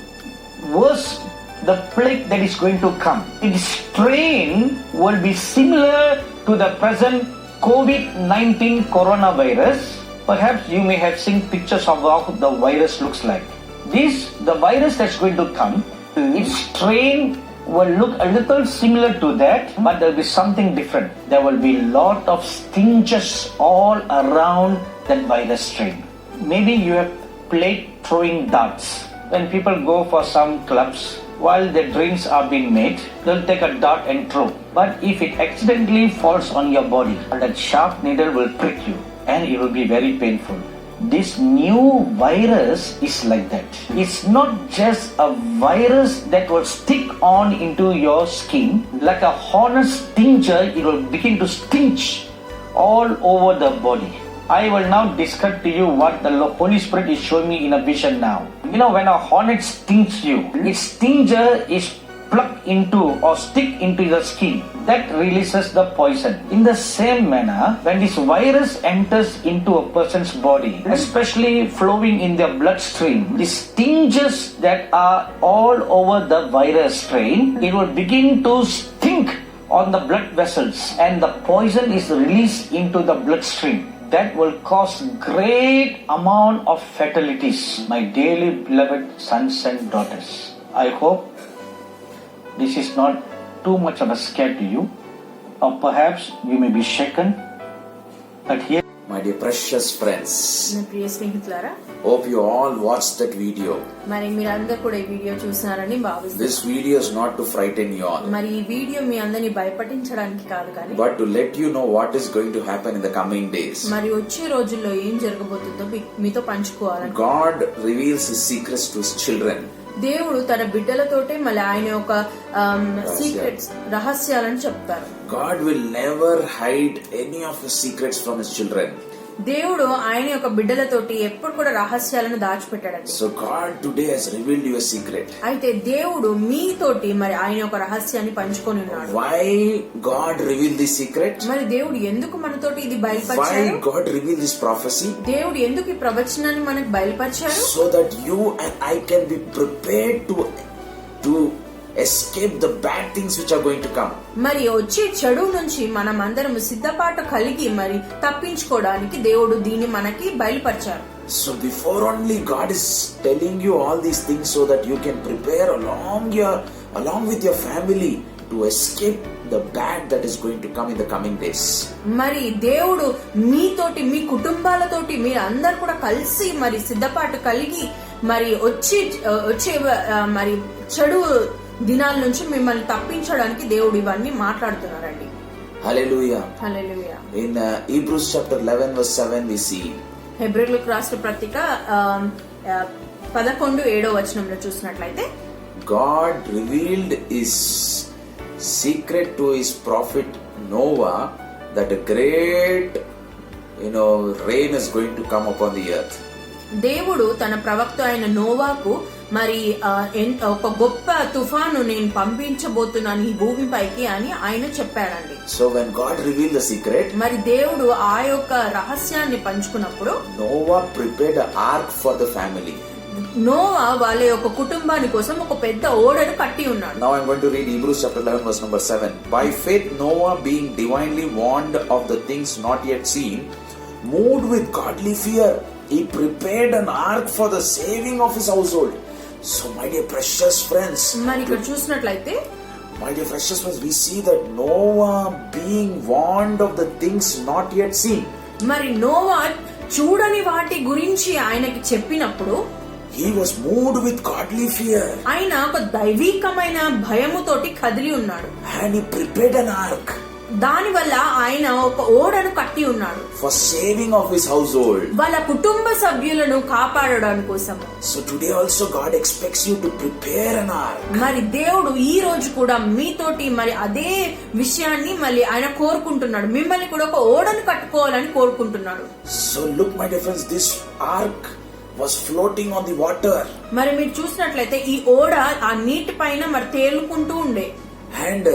C: plague that is going to come, its strain will be similar to the present COVID-19 coronavirus. Perhaps you may have seen pictures of how the virus looks like. The virus that's going to come, its strain will look a little similar to that, but there will be something different. There will be a lot of stinges all around that virus strain. Maybe you have played throwing darts. When people go for some clubs, while the drinks are being made, they'll take a dart and throw. But if it accidentally falls on your body, that sharp needle will prick you, and it will be very painful. This new virus is like that. It's not just a virus that will stick on into your skin. Like a hornet stinger, it will begin to stinch all over the body. I will now describe to you what the Holy Spirit is showing me in a vision now. You know, when a hornet stings you, its stinger is plugged into or stick into the skin. That releases the poison. In the same manner, when this virus enters into a person's body, especially flowing in their bloodstream, the stinges that are all over the virus strain, it will begin to stink on the blood vessels, and the poison is released into the bloodstream. That will cause great amount of fatalities, my dearly beloved sons and daughters. I hope this is not too much of a scare to you, or perhaps you may be shaken, but here
A: My dear precious friends,
B: నా ప్రియ స్నేహితులారా,
A: hope you all watched that video.
B: మరి మీరందరూ కూడా ఈ video చూసారని భావిస్తున్నాను.
A: This video is not to frighten you all,
B: మరి ఈ video మీ అందరిని భయపడించడానికి కాదు కానీ
A: but to let you know what is going to happen in the coming days.
B: మరి వచ్చే రోజుల్లో ఏం జరగబోతుందో మీతో పంచుకోవాలని.
A: God reveals His secrets to His children.
B: దేవుడు తన బిడ్డలతోటే మళ్ళీ ఆయన యొక్క సీక్రెట్స్ రహస్యాలను చెప్తారు.
A: God will never hide any of His secrets from His children.
B: దేవుడు ఆయన యొక్క బిడ్డలతోటి ఎప్పుడు కూడా రహస్యాలను దాచిపెట్టాడండి.
A: So God today has revealed you a secret.
B: అయితే దేవుడు మీతోటి మరి ఆయన యొక్క రహస్యాన్ని పంచుకొని ఉన్నాడు.
A: Why God revealed this secret?
B: మరి దేవుడు ఎందుకు మనతోటి ఇది
A: Why
B: బయలుపరిచాడు?
A: God revealed this prophecy?
B: దేవుడు ఎందుకు ఈ ప్రవచనాన్ని మనకు బయలుపరిచాడు?
A: So that you and I can be prepared to escape the bad things which are going to come.
B: మరి వచ్చే చెడు నుంచి మనం అందరం సిద్ధపాటు కలిగి మరి తప్పించుకోవడానికి దేవుడు దీన్ని మనకి బయలుపరిచారు.
A: So before only God is telling you all these things so that you can prepare along with your family to escape the bad that is going to come in the coming days.
B: మరి దేవుడు మీతోటి మీ కుటుంబాలతోటి మీరు అందరు కూడా కలిసి మరి సిద్ధపాటు కలిగి మరి వచ్చే మరి చెడు దినాల నుంచి మిమ్మల్ని తప్పించడానికి దేవుడు ఇవన్నీ మాట్లాడుతున్నారండి.
A: Hallelujah.
B: Hallelujah.
A: In Hebrews chapter 11 verse 7 we see
B: హెబ్రీయులకు రాసిన పత్రిక 11:7 చూసినట్లయితే
A: God revealed His secret to His prophet Noah that a great rain is going to come upon the earth.
B: దేవుడు తన ప్రవక్త అయిన నోవాకు మరి ఒక గొప్ప తుఫాను నేను పంపించబోతున్నాను ఈ భూమిపైకి అని ఆయన చెప్పాడండి.
A: So when God revealed the secret,
B: మరి దేవుడు ఆ యొక్క రహస్యాన్ని పంచుకున్నప్పుడు
A: Noah prepared an ark for the family.
B: Noah వాళ్ళ యొక్క కుటుంబాని కోసం ఒక పెద్ద ఓడను కట్టి ఉన్నాడు.
A: Now I'm going to read Hebrews chapter 11 verse number 7. By faith Noah, being divinely warned of the things not yet seen, moved with godly fear, he prepared an ark for the saving of his household. So my dear precious friends,
B: మరి ఇక్కడ చూసినట్లయితే
A: my dear precious friends, we see that Noah being warned of the things not yet seen.
B: మరి Noah చూడని వాటి గురించి ఆయనకి చెప్పినప్పుడు
A: he was moved with godly fear.
B: ఆయన ఒక దైవికమైన భయముతోటి కదిలి ఉన్నాడు.
A: And he prepared an ark.
B: దాని వల్ల ఆయన ఒక ఓడను కట్టి ఉన్నాడు.
A: For saving of his household.
B: వాళ్ళ కుటుంబ సభ్యులను కాపాడడం కోసం.
A: So today also God expects you to prepare an ark.
B: మరి దేవుడు ఈ రోజు కూడా మీతోటి మరి అదే విషయాన్ని మళ్ళీ ఆయన కోరుకుంటున్నాడు. మిమ్మల్ని కూడా ఒక ఓడను కట్టుకోవాలని కోరుకుంటున్నాడు.
A: So look my dear friends, this ark was floating on the water.
B: మరి మీరు చూసినట్లయితే ఈ ఓడ ఆ నీటి పైన మరి తేలుకుంటూ ఉండే.
A: And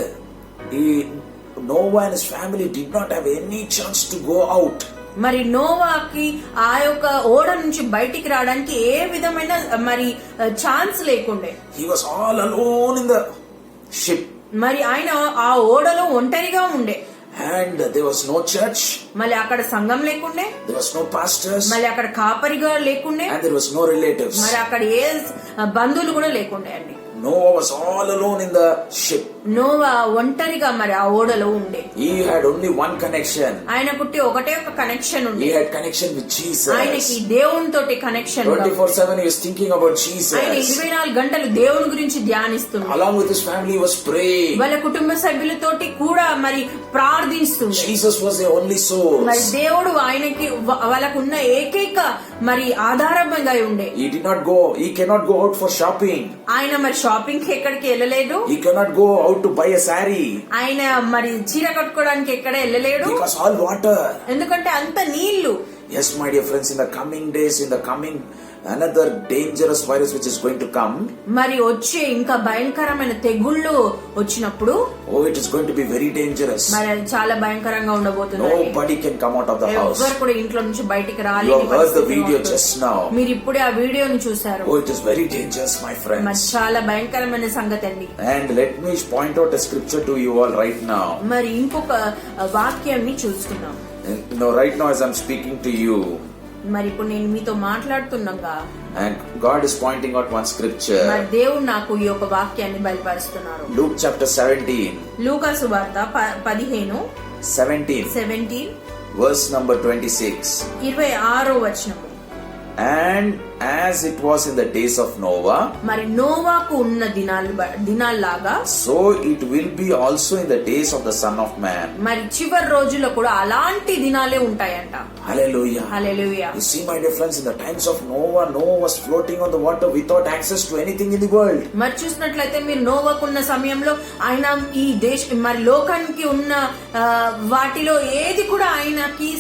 A: Noah and his family did not have any chance to go out.
B: మరి నోవాకి ఆ యొక్క ఓడ నుంచి బయటికి రావడానికి ఏ విధమైన మరి ఛాన్స్ లేకుండే.
A: He was all alone in the ship.
B: మరి ఆయన ఆ ఓడలో ఒంటరిగా ఉండే.
A: And there was no church.
B: మళ్ళీ అక్కడ సంఘం లేకుండే.
A: There was no pastors.
B: మళ్ళీ అక్కడ కాపరిగా లేకుండే.
A: And there was no relatives.
B: మరి అక్కడ ఏ బంధువులు కూడా లేకుండే అండి.
A: Noah was all alone in the ship.
B: Noah ఒంటరిగా మరి ఆ ఓడలో ఉండే.
A: He had only one connection.
B: ఆయనకుట్టి ఒకటే ఒక కనెక్షన్ ఉండే.
A: He had connection with Jesus.
B: ఆయనకి దేవుని తోటి connection.
A: 24/7 he was thinking about Jesus.
B: ఆయన 24 గంటలు దేవుని గురించి ధ్యానిస్తున్నాడు.
A: Along with his family he was praying.
B: వాళ్ళ కుటుంబ సభ్యులతోటి కూడా మరి ప్రార్థిస్తున్నాడు.
A: Jesus was the only source.
B: మరి దేవుడు ఆయనకి వాళ్ళకున్న ఏకైక మరి ఆధారంగా ఉండే.
A: He cannot go out for shopping.
B: ఆయన మరి షాపింగ్ కి ఎక్కడికి వెళ్ళలేదు.
A: He cannot go out to buy a saree.
B: ఆయన మరి చీర కట్టుకోవడానికి ఎక్కడ వెళ్ళలేడు.
A: Because all water.
B: ఎందుకంటే అంత నీళ్లు.
A: Yes my dear friends, in the coming days, another dangerous virus which is going to come.
B: మరి వచ్చే ఇంకా భయంకరమైన తెగుళ్ళు వచ్చినప్పుడు
A: it is going to be very dangerous.
B: మరి అది చాలా భయంకరంగా ఉండబోతుంది.
A: Nobody can come out of the house.
B: ఎవరు కూడా ఇంట్లో నుంచి బయటికి
A: You
B: రాలేని
A: have heard the video
B: పరిస్థితి.
A: just now.
B: మీరు ఇప్పుడే ఆ వీడియోని చూశారు.
A: it is very dangerous my
B: మరి
A: friends.
B: చాలా భయంకరమైన సంగతి అండి.
A: And let me point out a scripture to you all right now.
B: మరి ఇంకొక వాక్యాన్ని చూస్తున్నాం.
A: Right now as I'm speaking to you,
B: మరి ఇప్పుడు నేను మీతో మాట్లాడుతున్నాగా
A: and God is pointing out one scripture.
B: మరి దేవుడు నాకు ఈ యొక్క వాక్యాన్ని బయలుపరుస్తున్నారు.
A: Luke chapter 17.
B: లూకా సువార్త 17.
A: verse number 26.
B: 26వ వచనం.
A: And as it was in the days of Noah,
B: మరి నోవాకు ఉన్న దినాల్లాగా
A: so it will be also in the days of the Son of Man.
B: మరి చివరి రోజుల్లో కూడా అలాంటి దినాలే ఉంటాయంట.
A: Hallelujah.
B: Hallelujah.
A: You see, my dear friends, in the times of Noah, Noah was floating on the water without access to anything in the world.
B: మరి చూసినట్లయితే మీరు నోవాకున్న సమయంలో ఆయన ఈ మరి లోకానికి ఉన్న వాటిలో ఏది కూడా ఆయనకి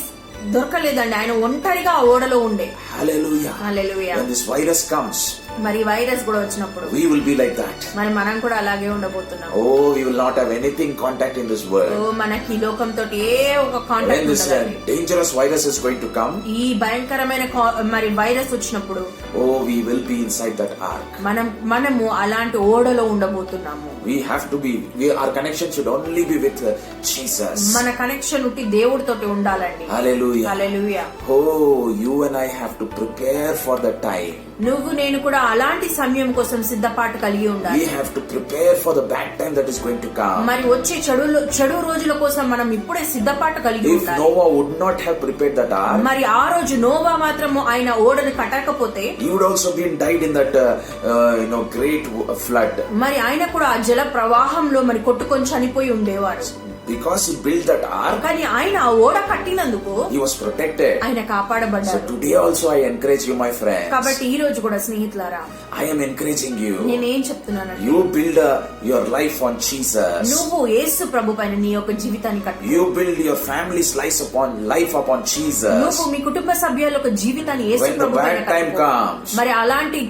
B: దొరకలేదండి. ఆయన ఒంటరిగా ఆ ఓడలో ఉండే.
A: Hallelujah.
B: Hallelujah.
A: When this virus comes,
B: మరి వైరస్ కూడా వచ్చినప్పుడు
A: we will be like that.
B: మరి మనం కూడా అలాగే ఉండబోతున్నాం.
A: Oh, we will not have anything contact in this world.
B: మనకి లోకంతో ఏ ఒక
A: When
B: contact
A: this dangerous virus is going to come,
B: ఈ భయంకరమైన మరి వైరస్ వచ్చినప్పుడు
A: oh, we will be inside that ark.
B: మనము అలాంటి ఓడలో ఉండబోతున్నాము.
A: We have to be. Our connection should only be with Jesus.
B: మన కనెక్షన్ ఉంటే దేవుడితోటి ఉండాలండి.
A: Hallelujah.
B: Hallelujah.
A: Oh, you and I have to prepare for the time.
B: నువ్వు నేను కూడా అలాంటి సమయం కోసం సిద్ధపాటు కలిగి ఉండాలి.
A: We have to prepare for the bad time that is going to come.
B: మరి వచ్చే చెడు రోజుల కోసం మనం ఇప్పుడే సిద్ధపాటు కలిగి
A: If
B: ఉండాలి.
A: Noah would not have prepared that ark,
B: మరి ఆ రోజు నోవా మాత్రము ఆయన ఓడను కట్టకపోతే
A: he would also been died in that great flood.
B: మరి ఆయన కూడా ఆ జల ప్రవాహంలో మరి కొట్టుకొని చనిపోయి ఉండేవాడు.
A: Because he built that ark,
B: కానీ ఆయన ఆ ఓడ కట్టినందుకు
A: he was protected.
B: ఆయన
A: So
B: కాపాడబడ్డాడు.
A: today also I encourage you, my friends.
B: కాబట్టి ఈ రోజు కూడా స్నేహితులారా
A: I am encouraging you.
B: నేనేం చెప్తున్నానంటే
A: You build your life on Jesus.
B: నువ్వు యేసు ప్రభు పైన నీ యొక్క జీవితాన్ని కట్టు.
A: You build your family's life upon Jesus.
B: నువ్వు మీ కుటుంబ సభ్యుల యొక్క జీవితాన్ని యేసు
A: When the
B: ప్రభు పైన
A: bad time
B: కట్టుకో.
A: comes,
B: మరి అలాంటి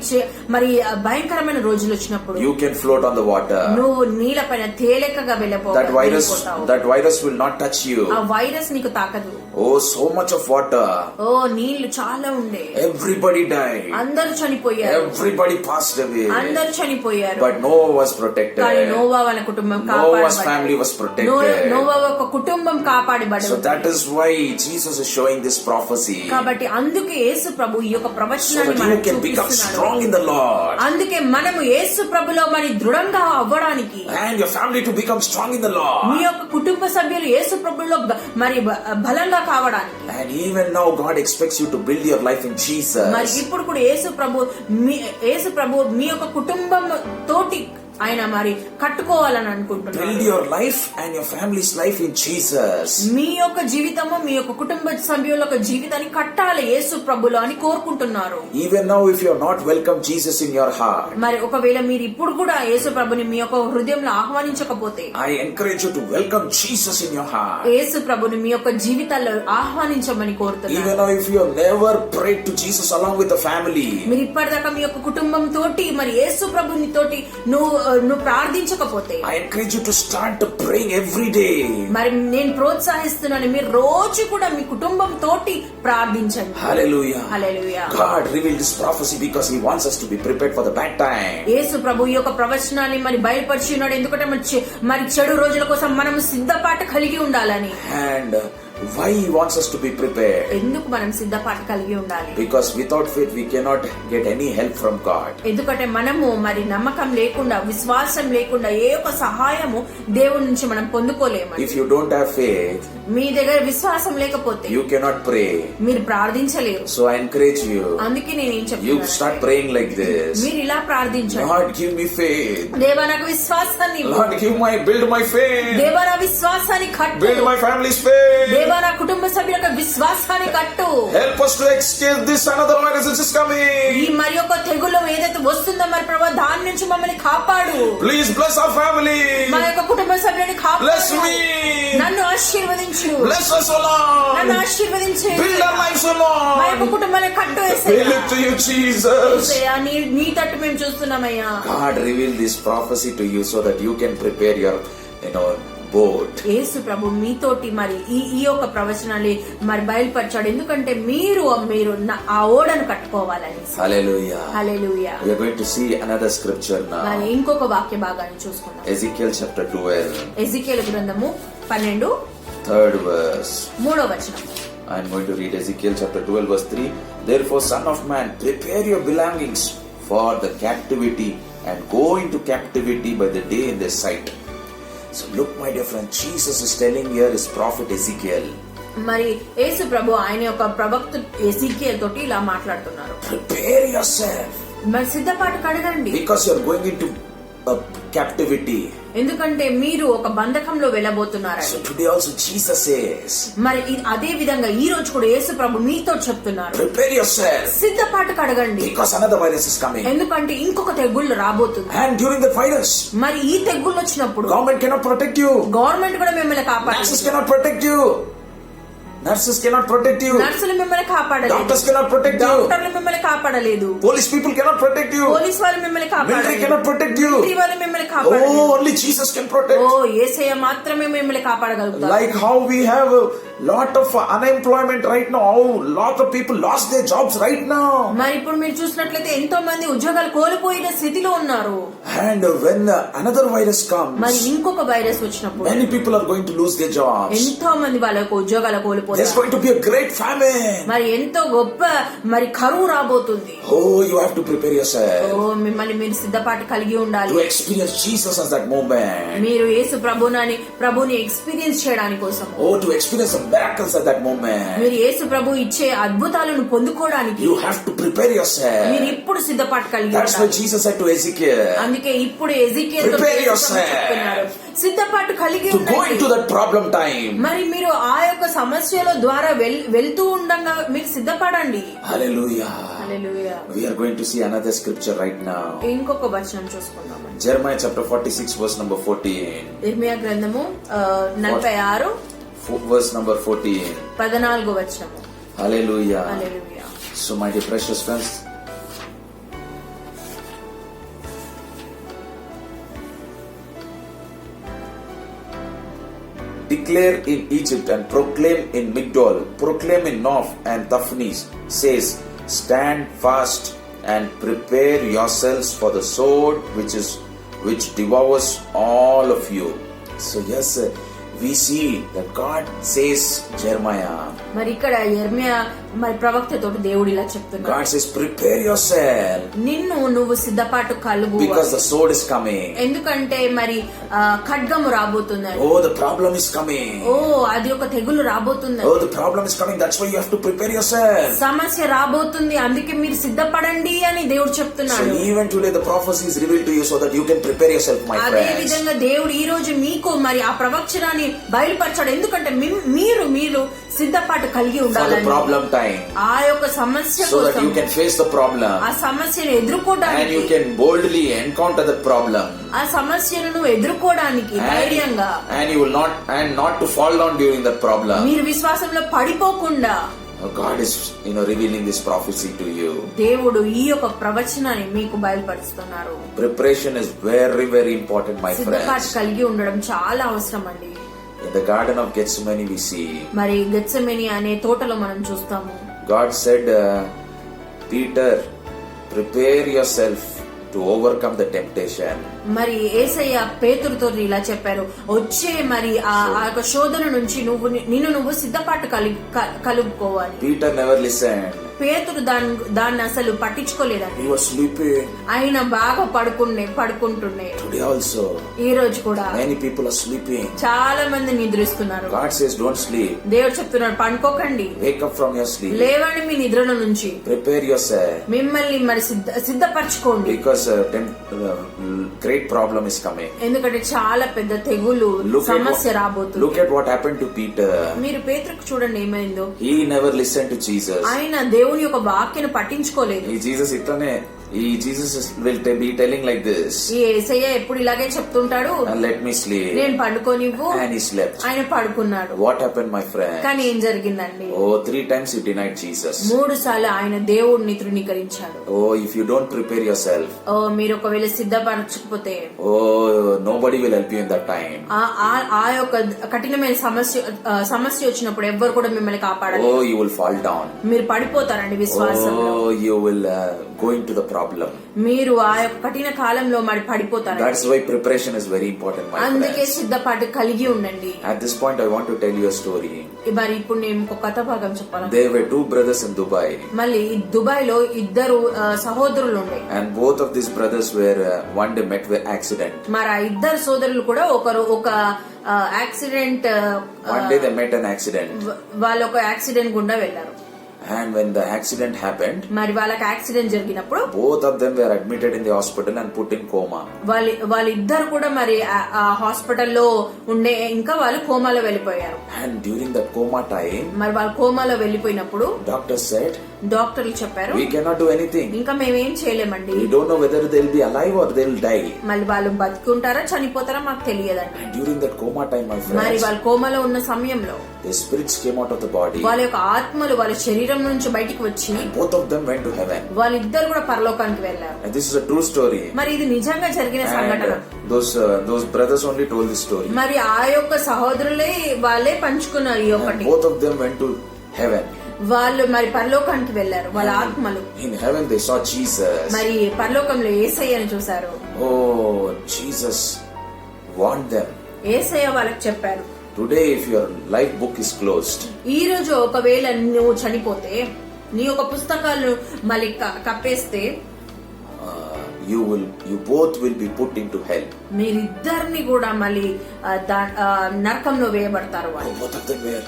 B: మరి భయంకరమైన రోజులు వచ్చినప్పుడు
A: you can float on the water.
B: నువ్వు నీళ్ళ పైన తేలికగా వెళ్ళిపోతావు.
A: That virus will not touch you.
B: ఆ వైరస్ నీకు తాకదు.
A: Oh, so much of water.
B: ఓ నీళ్లు చాలా ఉండే.
A: Everybody died.
B: అందరూ చనిపోయారు.
A: Everybody passed away.
B: అందరూ చనిపోయారు.
A: But Noah was protected.
B: కానీ నోవా వాళ్ళ కుటుంబం
A: Noah's family was protected.
B: Noah యొక్క కుటుంబం కాపాడబడింది.
A: So that is why Jesus is showing this prophecy.
B: కాబట్టి అందుకే యేసు ప్రభు ఈ యొక్క
A: So
B: ప్రవచనాన్ని
A: that you
B: మనకు
A: can become
B: చూపిస్తున్నాడు.
A: strong in the Lord.
B: అందుకే మనము యేసు ప్రభులో మరి దృఢంగా అవ్వడానికి
A: And your family to become strong in the
B: me
A: Lord.
B: యొక్క కుటుంబ సభ్యులు యేసు ప్రభులో మరి బలంగా కావడానికి.
A: And even now God expects you to build your life in
B: మరి
A: Jesus.
B: ఇప్పుడు కూడా యేసు ప్రభు మీ యొక్క కుటుంబం తోటి ఆయన మరి కట్టుకోవాలని అనుకుంటున్నారు.
A: Build your life and your family's life in Jesus.
B: మీ యొక్క జీవితము మీ యొక్క కుటుంబ సభ్యుల యొక్క జీవితాన్ని కట్టాలి యేసు ప్రభులో అని కోరుకుంటున్నారు.
A: Even now if you have not welcomed Jesus in your heart,
B: మరి ఒకవేళ మీరు ఇప్పుడు కూడా యేసు ప్రభుని మీ యొక్క హృదయంలో ఆహ్వానించకపోతే
A: I encourage you to welcome Jesus in your heart.
B: యేసు ప్రభుని మీ యొక్క జీవితాల్లో ఆహ్వానించమని కోరుతున్నారు.
A: Even now if you have never prayed to Jesus along with the family,
B: మీరు ఇప్పటిదాకా మీ యొక్క కుటుంబం తోటి మరి యేసు ప్రభుని తోటి నువ్వు ప్రార్థించకపోతే
A: I encourage you to start praying every day.
B: మరి నేను ప్రోత్సహిస్తున్నాను, మీరు రోజు కూడా మీ కుటుంబం తోటి ప్రార్థించండి.
A: Hallelujah.
B: Hallelujah.
A: God revealed this prophecy because He wants us to be prepared for the bad time.
B: యేసు ప్రభు ఈ యొక్క ప్రవచనాన్ని మరి బయలుపరిచి ఉన్నాడు. ఎందుకంటే మరి చెడు రోజుల కోసం మనం సిద్ధపాటు కలిగి ఉండాలని.
A: And why He wants us to be prepared?
B: ఎందుకు మనం సిద్ధపాటు కలిగి ఉండాలి?
A: Because without faith we cannot get any help from God.
B: ఎందుకంటే మనము మరి నమ్మకం లేకుండా విశ్వాసం లేకుండా ఏ ఒక్క సహాయము దేవుడి నుంచి మనం పొందుకోలేము.
A: If you don't have faith,
B: మీ దగ్గర విశ్వాసం లేకపోతే
A: you cannot pray.
B: మీరు ప్రార్థించలేరు.
A: So I encourage you,
B: అందుకే నేనేం
A: you
B: చెప్తున్నాను,
A: start praying like this.
B: మీరు ఇలా ప్రార్థించండి.
A: Lord, give me faith.
B: దేవా నాకు విశ్వాసాన్ని ఇవ్వు.
A: Lord, build my faith.
B: దేవా నా విశ్వాసాన్ని కట్టు.
A: Build my family's faith.
B: దేవా నా కుటుంబ సభ్యుల విశ్వాసాన్ని కట్టు.
A: Help us to escape this another virus which is coming.
B: ఈ మరి యొక్క తెగులు ఏదైతే వస్తుందో మరి ప్రభువా దాని నుంచి మమ్మల్ని కాపాడు.
A: Please bless our family.
B: మా యొక్క కుటుంబ సభ్యులని కాపాడు.
A: Bless me.
B: నన్ను ఆశీర్వదించు.
A: Bless us, O Lord.
B: నన్ను ఆశీర్వదించు.
A: Build our lives, O
B: మా యొక్క
A: Lord.
B: కుటుంబాన్ని కట్టు
A: We
B: Yesayya.
A: look to you, Jesus.
B: యేసయ్యా, నీ తట్టు మేము చూస్తున్నామయ్యా.
A: God revealed this prophecy to you so that you can prepare your, boat.
B: యేసు ప్రభు మీతోటి మరి ఈ యొక్క ప్రవచనాన్ని మరి బయలుపరిచాడు. ఎందుకంటే మీరు ఆ ఓడను కట్టుకోవాలని.
A: Hallelujah.
B: Hallelujah.
A: We are going to see another scripture now.
B: మరి ఇంకొక వాక్య భాగాన్ని చూసుకుందాం.
A: Ezekiel chapter 12.
B: ఎజెకియేలు గ్రంథము 12
A: 3rd verse.
B: 3వ వచనం.
A: I am going to read Ezekiel chapter 12 verse 3. Therefore, son of man, prepare your belongings for the captivity and go into captivity by the day in their sight. So look, my dear friend, Jesus is telling here his prophet Ezekiel.
B: మరి యేసు ప్రభు ఆయన యొక్క ప్రవక్త Ezekiel తోటి ఇలా మాట్లాడుతున్నారు.
A: Prepare yourself.
B: మరి సిద్ధపాటు కడగండి,
A: Because you are going into a captivity.
B: ఎందుకంటే మీరు ఒక బంధకంలో వెళ్ళబోతున్నారు.
A: So today also Jesus says,
B: మరి అదే విధంగా ఈ రోజు కూడా యేసు ప్రభు మీతో చెప్తున్నారు,
A: prepare yourself.
B: సిద్ధపాటు కడగండి,
A: Because another virus is coming.
B: ఎందుకంటే ఇంకొక తెగుళ్ళు రాబోతుంది.
A: And during the virus,
B: మరి ఈ తెగుళ్ళు వచ్చినప్పుడు
A: government cannot protect you.
B: Government కూడా మిమ్మల్ని
A: Nurses
B: కాపాడలేదు,
A: cannot protect you. Nurses cannot protect you.
B: నర్సులు మిమ్మల్ని కాపాడలేదు,
A: Doctors cannot protect you.
B: డాక్టర్లు మిమ్మల్ని కాపాడలేదు,
A: Police people cannot protect you.
B: Police వాళ్ళు మిమ్మల్ని
A: Military
B: కాపాడలేదు,
A: cannot protect you.
B: Military వాళ్ళు మిమ్మల్ని కాపాడలేదు.
A: Oh, only Jesus can protect.
B: ఓ యేసయ్య మాత్రమే మిమ్మల్ని కాపాడగలుగుతారు.
A: Like how we have a lot of unemployment right now. How lot of people lost their jobs right now.
B: మరి ఇప్పుడు మీరు చూసినట్లయితే ఎంతో మంది ఉద్యోగాలు కోల్పోయిన స్థితిలో ఉన్నారు.
A: And when another virus
B: మరి
A: comes,
B: ఇంకొక వైరస్ వచ్చినప్పుడు
A: many people are going to lose their jobs.
B: ఎంతో మంది వాళ్ళ యొక్క ఉద్యోగాలు
A: There's
B: కోల్పోతారు.
A: going to be a great famine.
B: మరి ఎంతో గొప్ప మరి కరువు రాబోతుంది.
A: Oh, you have to prepare yourself
B: ఓ మిమ్మల్ని మీరు సిద్ధపాటు కలిగి ఉండాలి.
A: to experience Jesus as that moment.
B: మీరు యేసు ప్రభుని ఎక్స్పీరియన్స్ చేయడానికి కోసం,
A: Oh, to experience the miracles at that moment.
B: మీరు యేసు ప్రభు ఇచ్చే అద్భుతాలను పొందుకోవడానికి
A: You have to prepare
B: మీరు
A: yourself.
B: ఇప్పుడు సిద్ధపాటు కలిగి
A: That's why
B: ఉండాలి.
A: Jesus said to Ezekiel
B: అందుకే ఇప్పుడు ఎజెకియల్ తో
A: Prepare
B: యేసు ప్రభు
A: yourself.
B: చెప్తున్నారు, సిద్ధపాటు కలిగి
A: to go
B: ఉండండి.
A: into that problem time.
B: మరి మీరు ఆ యొక్క సమస్యల ద్వారా వెళ్తూ ఉండగా మీరు సిద్ధపడండి.
A: Hallelujah.
B: Hallelujah.
A: We are going to see another scripture right now.
B: ఇంకొక వచనం చూసుకుందాం.
A: Jeremiah chapter 46 verse number 14.
B: ఇర్మియా గ్రంథము 46
A: verse number 14.
B: 14 వచనము.
A: Hallelujah.
B: Hallelujah.
A: So my dear precious friends, declare in Egypt and proclaim in Migdol, proclaim in Noph and Taphnes, says, stand fast and prepare yourselves for the sword which devours all of you. So yes, we see that God says, Jeremiah,
B: మరి ఇక్కడ యెర్మియా మరి ప్రవక్తతో దేవుడు ఇలా చెప్తున్నాడు,
A: God says, prepare yourself
B: నువ్వు సిద్ధపాటు కలుగు,
A: because the sword is coming.
B: ఎందుకంటే మరి ఖడ్గము రాబోతుంది.
A: Oh, the problem is coming.
B: ఓ అది ఒక తెగులు రాబోతుంది.
A: Oh, the problem is coming. That's why you have to prepare yourself.
B: సమస్య రాబోతుంది, అందుకే మీరు సిద్ధపడండి అని దేవుడు
A: So
B: చెప్తున్నాడు.
A: even today the prophecy is revealed to you so that you can prepare yourself, my
B: అదే
A: friends.
B: విధంగా దేవుడు ఈ రోజు మీకు మరి ఆ ప్రవచనాన్ని బయలుపరచాడు, ఎందుకంటే మీరు సిద్ధపాటు కలిగి
A: For the
B: ఉండాలని,
A: problem time.
B: ఆ యొక్క సమస్య
A: So that
B: కోసం,
A: you can face the problem.
B: ఆ సమస్యను
A: And
B: ఎదుర్కోవడానికి,
A: you can boldly encounter the problem.
B: ఆ సమస్యను ఎదుర్కోవడానికి ధైర్యంగా,
A: And you will not to fall down during that problem.
B: మీరు విశ్వాసంలో పడిపోకుండా
A: God is revealing this prophecy to you.
B: దేవుడు ఈ యొక్క ప్రవచనాన్ని మీకు బయలుపరుస్తున్నారు.
A: Preparation is very, very important, my
B: సిద్ధపాటు
A: friends.
B: కలిగి ఉండడం చాలా అవసరం అండి.
A: In the garden of Gethsemane we see
B: మరి గెత్సెమని అనే తోటలో మనం చూస్తాము,
A: God said, Peter, prepare yourself to overcome the temptation.
B: మరి యేసయ్య పేతురుతో ఇలా చెప్పారు, వచ్చే మరి ఆ యొక్క శోధన నుంచి నువ్వు సిద్ధపాటు కలుపుకోవాలి.
A: Peter never listened.
B: పేతురు దాన్ని అసలు పట్టించుకోలేదండి.
A: He was sleeping.
B: ఆయన బాగా పడుకుంటుండే.
A: Today also,
B: ఈ రోజు కూడా
A: many people are sleeping.
B: చాలా మంది నిద్రిస్తున్నారు.
A: God says, don't sleep.
B: దేవుడు చెప్తున్నాడు, పండుకోకండి,
A: Wake up from your sleep.
B: లేవండి మీ నిద్రలో నుంచి,
A: Prepare yourself.
B: మిమ్మల్ని మరి సిద్ధపరచుకోండి,
A: Because great problem is coming.
B: ఎందుకంటే చాలా పెద్ద తెగులు సమస్య రాబోతుంది.
A: Look at what happened to Peter.
B: మీరు పేతురుకు చూడండి ఏమైందో.
A: He never listened to Jesus.
B: ఆయన దేవుని యొక్క వాక్యను పట్టించుకోలేదు.
A: Jesus will be telling like this.
B: ఈ యేసయ్య ఎప్పుడు ఇలాగే చెప్తుంటాడు,
A: And let me sleep.
B: నేను పండుకోనివ్వు.
A: And he slept.
B: ఆయన పడుకున్నాడు.
A: What happened, my friend?
B: కానీ ఏం జరిగిందండి?
A: Oh, 3 times he denied Jesus.
B: 3 సార్లు ఆయన దేవుడిని తృణీకరించాడు.
A: Oh, if you don't prepare yourself,
B: ఓ మీరు ఒకవేళ సిద్ధపరచకపోతే,
A: oh, nobody will help you in that time.
B: ఆ యొక్క కఠినమైన సమస్య వచ్చినప్పుడు ఎవ్వరు కూడా మిమ్మల్ని కాపాడాలి.
A: Oh, you will fall down.
B: మీరు పడిపోతారండి విశ్వాసంలో.
A: Oh, you will go into the problem.
B: మీరు ఆ యొక్క కఠిన కాలంలో మరి పడిపోతారు.
A: That's why preparation is very important, my
B: అందుకే
A: friends.
B: సిద్ధపాటు కలిగి ఉండండి.
A: At this point, I want to tell you a story.
B: మరి ఇప్పుడు నేను ఒక కథ భాగం చెప్పాలి.
A: There were 2 brothers in Dubai.
B: మళ్ళీ దుబాయ్ లో 2 సహోదరులు ఉండే.
A: And both of these brothers were one day met with accident.
B: మరి ఆ 2 సోదరులు కూడా ఒక accident
A: One day they met an accident.
B: వాళ్ళు ఒక యాక్సిడెంట్ గుండా వెళ్లారు.
A: And when the accident happened,
B: మరి వాళ్ళకి యాక్సిడెంట్ జరిగినప్పుడు
A: both of them were admitted in the hospital and put in coma.
B: వాళ్ళిద్దరు కూడా మరి ఆ హాస్పిటల్లో ఉండే ఇంకా వాళ్ళు కోమాలో వెళ్ళిపోయారు.
A: And during that coma time,
B: మరి వాళ్ళు కోమాలో వెళ్ళిపోయినప్పుడు
A: doctor said,
B: డాక్టర్లు చెప్పారు,
A: we cannot do anything.
B: ఇంకా మేమేం చేయలేమండి.
A: We don't know whether they'll be alive or they'll die.
B: మళ్ళీ వాళ్ళు బతుకుంటారా చనిపోతారా మాకు తెలియదండి.
A: And during that coma time, my
B: మరి
A: friends,
B: వాళ్ళు కోమాలో ఉన్న సమయంలో
A: the spirits came out of the body.
B: వాళ్ళ యొక్క ఆత్మలు వాళ్ళ శరీరం నుంచి బయటికి వచ్చి
A: Both of them went to heaven.
B: వాళ్ళిద్దరు కూడా పరలోకానికి వెళ్లారు.
A: And this is a true story.
B: మరి ఇది నిజంగా జరిగిన సంఘటన.
A: And those brothers only told this story.
B: మరి ఆ యొక్క సహోదరులే వాళ్ళే పంచుకున్నారు ఈ
A: And
B: ఒకటి.
A: both of them went to heaven.
B: వాళ్ళు మరి పరలోకానికి వెళ్లారు వాళ్ళ ఆత్మలు.
A: In heaven they saw Jesus.
B: మరి పరలోకంలో యేసయ్యను చూశారు.
A: Oh, Jesus warned them.
B: యేసయ్య వాళ్ళకి చెప్పారు,
A: Today if your life book is closed,
B: ఈ రోజు ఒకవేళ నువ్వు చనిపోతే నీ యొక్క పుస్తకాలు మళ్ళీ కప్పేస్తే
A: you both will be put into hell.
B: మీరిద్దరిని కూడా మళ్ళీ నరకంలో వేయబడతారు వాళ్ళు.
A: Both of them were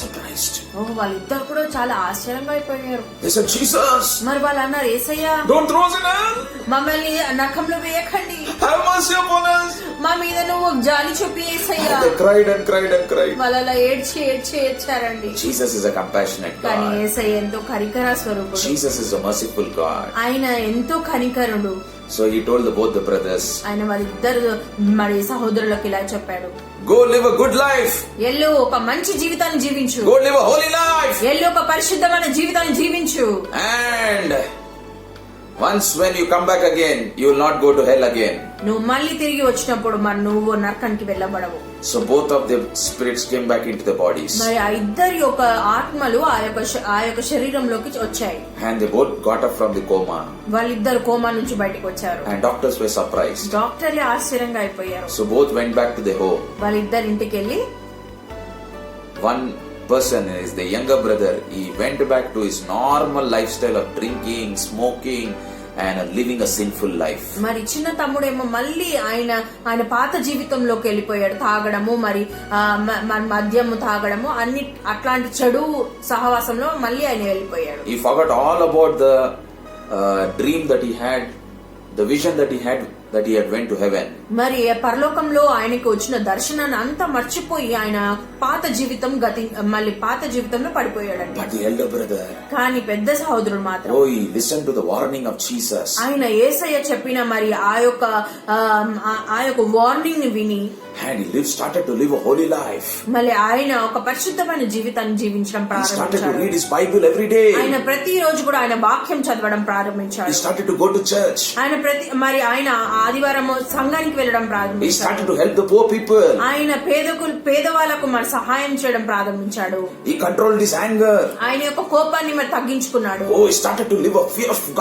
A: surprised.
B: వాళ్ళిద్దరు కూడా చాలా ఆశ్చర్యంగా అయిపోయారు.
A: They said, Jesus,
B: మరి వాళ్ళు అన్నారు, యేసయ్య
A: don't throw us in hell.
B: మమ్మల్ని నరకంలో వేయకండి,
A: Have mercy upon us.
B: మా మీద నువ్వు జాలి చూపి యేసయ్య.
A: And they cried and cried and cried.
B: వాళ్ళు అలా ఏడ్చారండి.
A: Jesus is a compassionate
B: కానీ
A: God.
B: యేసయ్య ఎంతో కనికర స్వరూపుడు.
A: Jesus is a merciful God.
B: ఆయన ఎంతో కనికరుడు.
A: So he told both the brothers,
B: ఆయన వాళ్ళిద్దరు మరి సహోదరులకు ఇలా చెప్పాడు,
A: go live a good life.
B: ఎల్లు ఒక మంచి జీవితాన్ని జీవించు.
A: Go live a holy life.
B: ఎల్లు ఒక పరిశుద్ధమైన జీవితాన్ని జీవించు.
A: And once when you come back again, you will not go to hell again.
B: నువ్వు మళ్ళీ తిరిగి వచ్చినప్పుడు మరి నువ్వు నరకానికి వెళ్ళబడవు.
A: So both of the spirits came back into the bodies.
B: మరి ఆ ఇద్దరి యొక్క ఆత్మలు ఆ యొక్క శరీరంలోకి వచ్చాయి.
A: And they both got up from the coma.
B: వాళ్ళిద్దరు కోమా నుంచి బయటకు వచ్చారు.
A: And doctors were surprised.
B: డాక్టర్లే ఆశ్చర్యంగా అయిపోయారు.
A: So both went back to their home.
B: వాళ్ళిద్దరు ఇంటికి వెళ్ళి,
A: One person is the younger brother. He went back to his normal lifestyle of drinking, smoking, and living a sinful life.
B: మరి చిన్న తమ్ముడేమో మళ్ళీ ఆయన పాత జీవితంలోకి వెళ్ళిపోయాడు. తాగడము, మరి మద్యము తాగడము, అన్ని అట్లాంటి చెడు సహవాసంలో మళ్ళీ ఆయన వెళ్ళిపోయాడు.
A: He forgot all about the dream that he had, the vision that he had went to heaven.
B: మరి పరలోకంలో ఆయనకి వచ్చిన దర్శనాన్ని అంతా మర్చిపోయి ఆయన మళ్ళీ పాత జీవితంలో పడిపోయాడండి.
A: But the elder brother,
B: కానీ పెద్ద సహోదరుడు మాత్రం,
A: he listened to the warning of Jesus.
B: ఆయన యేసయ్య చెప్పిన మరి ఆ యొక్క వార్నింగ్ ని విని,
A: And he started to live a holy life.
B: మళ్ళీ ఆయన ఒక పరిశుద్ధమైన జీవితాన్ని జీవించడం
A: He started to
B: ప్రారంభించాడు.
A: read his Bible every day.
B: ఆయన ప్రతి రోజు కూడా ఆయన వాక్యం చదవడం
A: He
B: ప్రారంభించాడు.
A: started to go to church.
B: ఆయన ఆదివారం సంఘానికి వెళ్ళడం
A: He
B: ప్రారంభించాడు.
A: started to help the poor people.
B: ఆయన పేదవాళ్ళకు మరి సహాయం చేయడం ప్రారంభించాడు.
A: He controlled his anger.
B: ఆయన యొక్క కోపాన్ని మరి తగ్గించుకున్నాడు.
A: He started to live a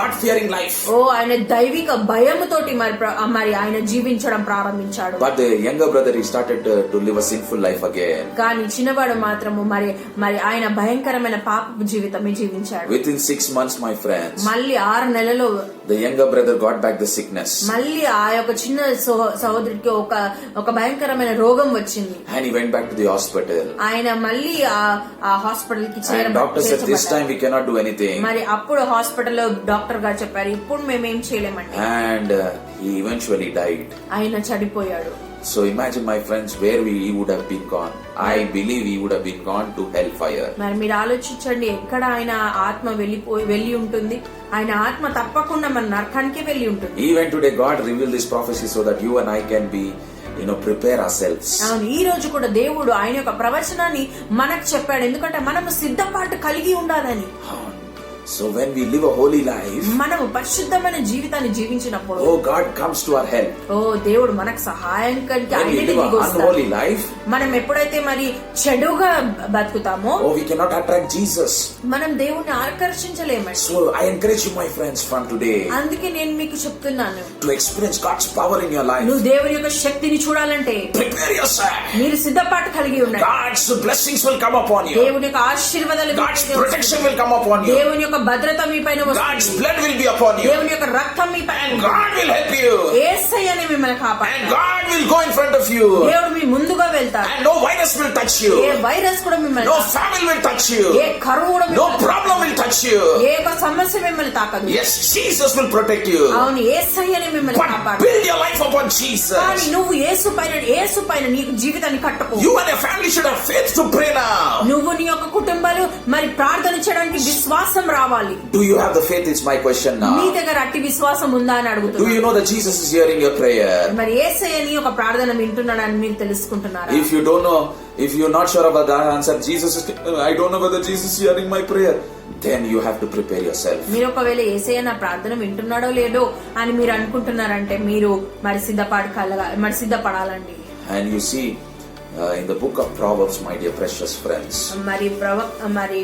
A: God-fearing life.
B: ఆయన దైవిక భయముతోటి మరి ఆయన జీవించడం ప్రారంభించాడు.
A: But the younger brother, he started to live a sinful life again.
B: కానీ చిన్నవాడు మాత్రము మరి ఆయన భయంకరమైన పాపపు జీవితమే జీవించాడు.
A: Within 6 months, my friends,
B: మళ్ళీ 6 నెలలు
A: the younger brother got back the sickness.
B: మళ్ళీ ఆ యొక్క చిన్న సహోదరుడికి ఒక భయంకరమైన రోగం వచ్చింది.
A: And he went back to the hospital.
B: ఆయన మళ్ళీ ఆ హాస్పిటల్ కి
A: And doctor said, this time we cannot do anything.
B: మరి అప్పుడు హాస్పిటల్లో డాక్టర్ గారు చెప్పారు, ఇప్పుడు మేమేం చేయలేమండి.
A: And he eventually died.
B: ఆయన చనిపోయాడు.
A: So imagine, my friends, where he would have been gone. I believe he would have been gone to hellfire.
B: మరి మీరు ఆలోచించండి, ఎక్కడ ఆయన ఆత్మ వెళ్ళి ఉంటుంది. ఆయన ఆత్మ తప్పకుండా మన నరకానికి వెళ్ళి ఉంటుంది.
A: Even today, God revealed this prophecy so that you and I can be, prepare ourselves.
B: అవును, ఈ రోజు కూడా దేవుడు ఆయన యొక్క ప్రవచనాన్ని మనకు చెప్పాడు. ఎందుకంటే మనము సిద్ధపాటు కలిగి ఉండాలని.
A: So when we live a holy life,
B: మనము పరిశుద్ధమైన జీవితాన్ని జీవించినప్పుడు,
A: God comes to our help.
B: దేవుడు మనకు సహాయానికి
A: When we live an unholy life,
B: మనం ఎప్పుడైతే మరి చెడుగా బతుకుతామో,
A: we cannot attract Jesus.
B: మనం దేవుణ్ణి ఆకర్షించలేమండి.
A: So I encourage you, my friends, from today,
B: అందుకే నేను మీకు చెప్తున్నాను,
A: to experience God's power in your life.
B: నువ్వు దేవుని యొక్క శక్తిని చూడాలంటే
A: Prepare yourself.
B: మీరు సిద్ధపాటు కలిగి ఉండండి.
A: God's blessings will come upon you.
B: దేవుని యొక్క ఆశీర్వాదాలు,
A: God's protection will come upon you.
B: దేవుని యొక్క యొక్క భద్రత మీ పైన
A: God's
B: వస్తుంది.
A: blood will be upon you.
B: దేవుని యొక్క రక్తం మీ పైన
A: And God will help you.
B: యేసయ్యనే మిమ్మల్ని
A: And
B: కాపాడుతాడు.
A: God will go in front of you.
B: దేవుడు మీ ముందుగా వెళ్తాడు.
A: And no virus will touch
B: A
A: you.
B: Virus కూడా మిమ్మల్ని
A: No
B: తాకదు.
A: famine will touch you.
B: ఏ కరువు కూడా
A: No
B: మిమ్మల్ని
A: problem will touch you.
B: ఏ యొక్క సమస్య మిమ్మల్ని తాకదు.
A: Yes, Jesus will protect you.
B: అవును, యేసయ్యనే మిమ్మల్ని
A: But
B: కాపాడు.
A: build your life upon
B: కానీ
A: Jesus.
B: నువ్వు యేసు పైన నీకు జీవితాన్ని కట్టుకో.
A: You and your family should have faith to pray now.
B: నువ్వు నీ యొక్క కుటుంబాలు మరి ప్రార్థన చేయడానికి విశ్వాసం రావాలి.
A: Do you have the faith? Is my question
B: నీ
A: now.
B: దగ్గర అట్టి విశ్వాసం ఉందా అని
A: Do you
B: అడుగుతున్నా.
A: know that Jesus is hearing your prayer?
B: మరి యేసయ్య నీ యొక్క ప్రార్థన వింటున్నాడని మీరు తెలుసుకుంటున్నారా?
A: If you don't know, if you're not sure about that answer, I don't know whether Jesus is hearing my prayer, then you have to prepare yourself.
B: మీరు ఒకవేళ యేసయ్య నా ప్రార్థన వింటున్నాడో లేదో అని మీరు అనుకుంటున్నారంటే మీరు మరి సిద్ధపడాలండి.
A: And you see, in the book of Proverbs, my dear precious friends,
B: మరి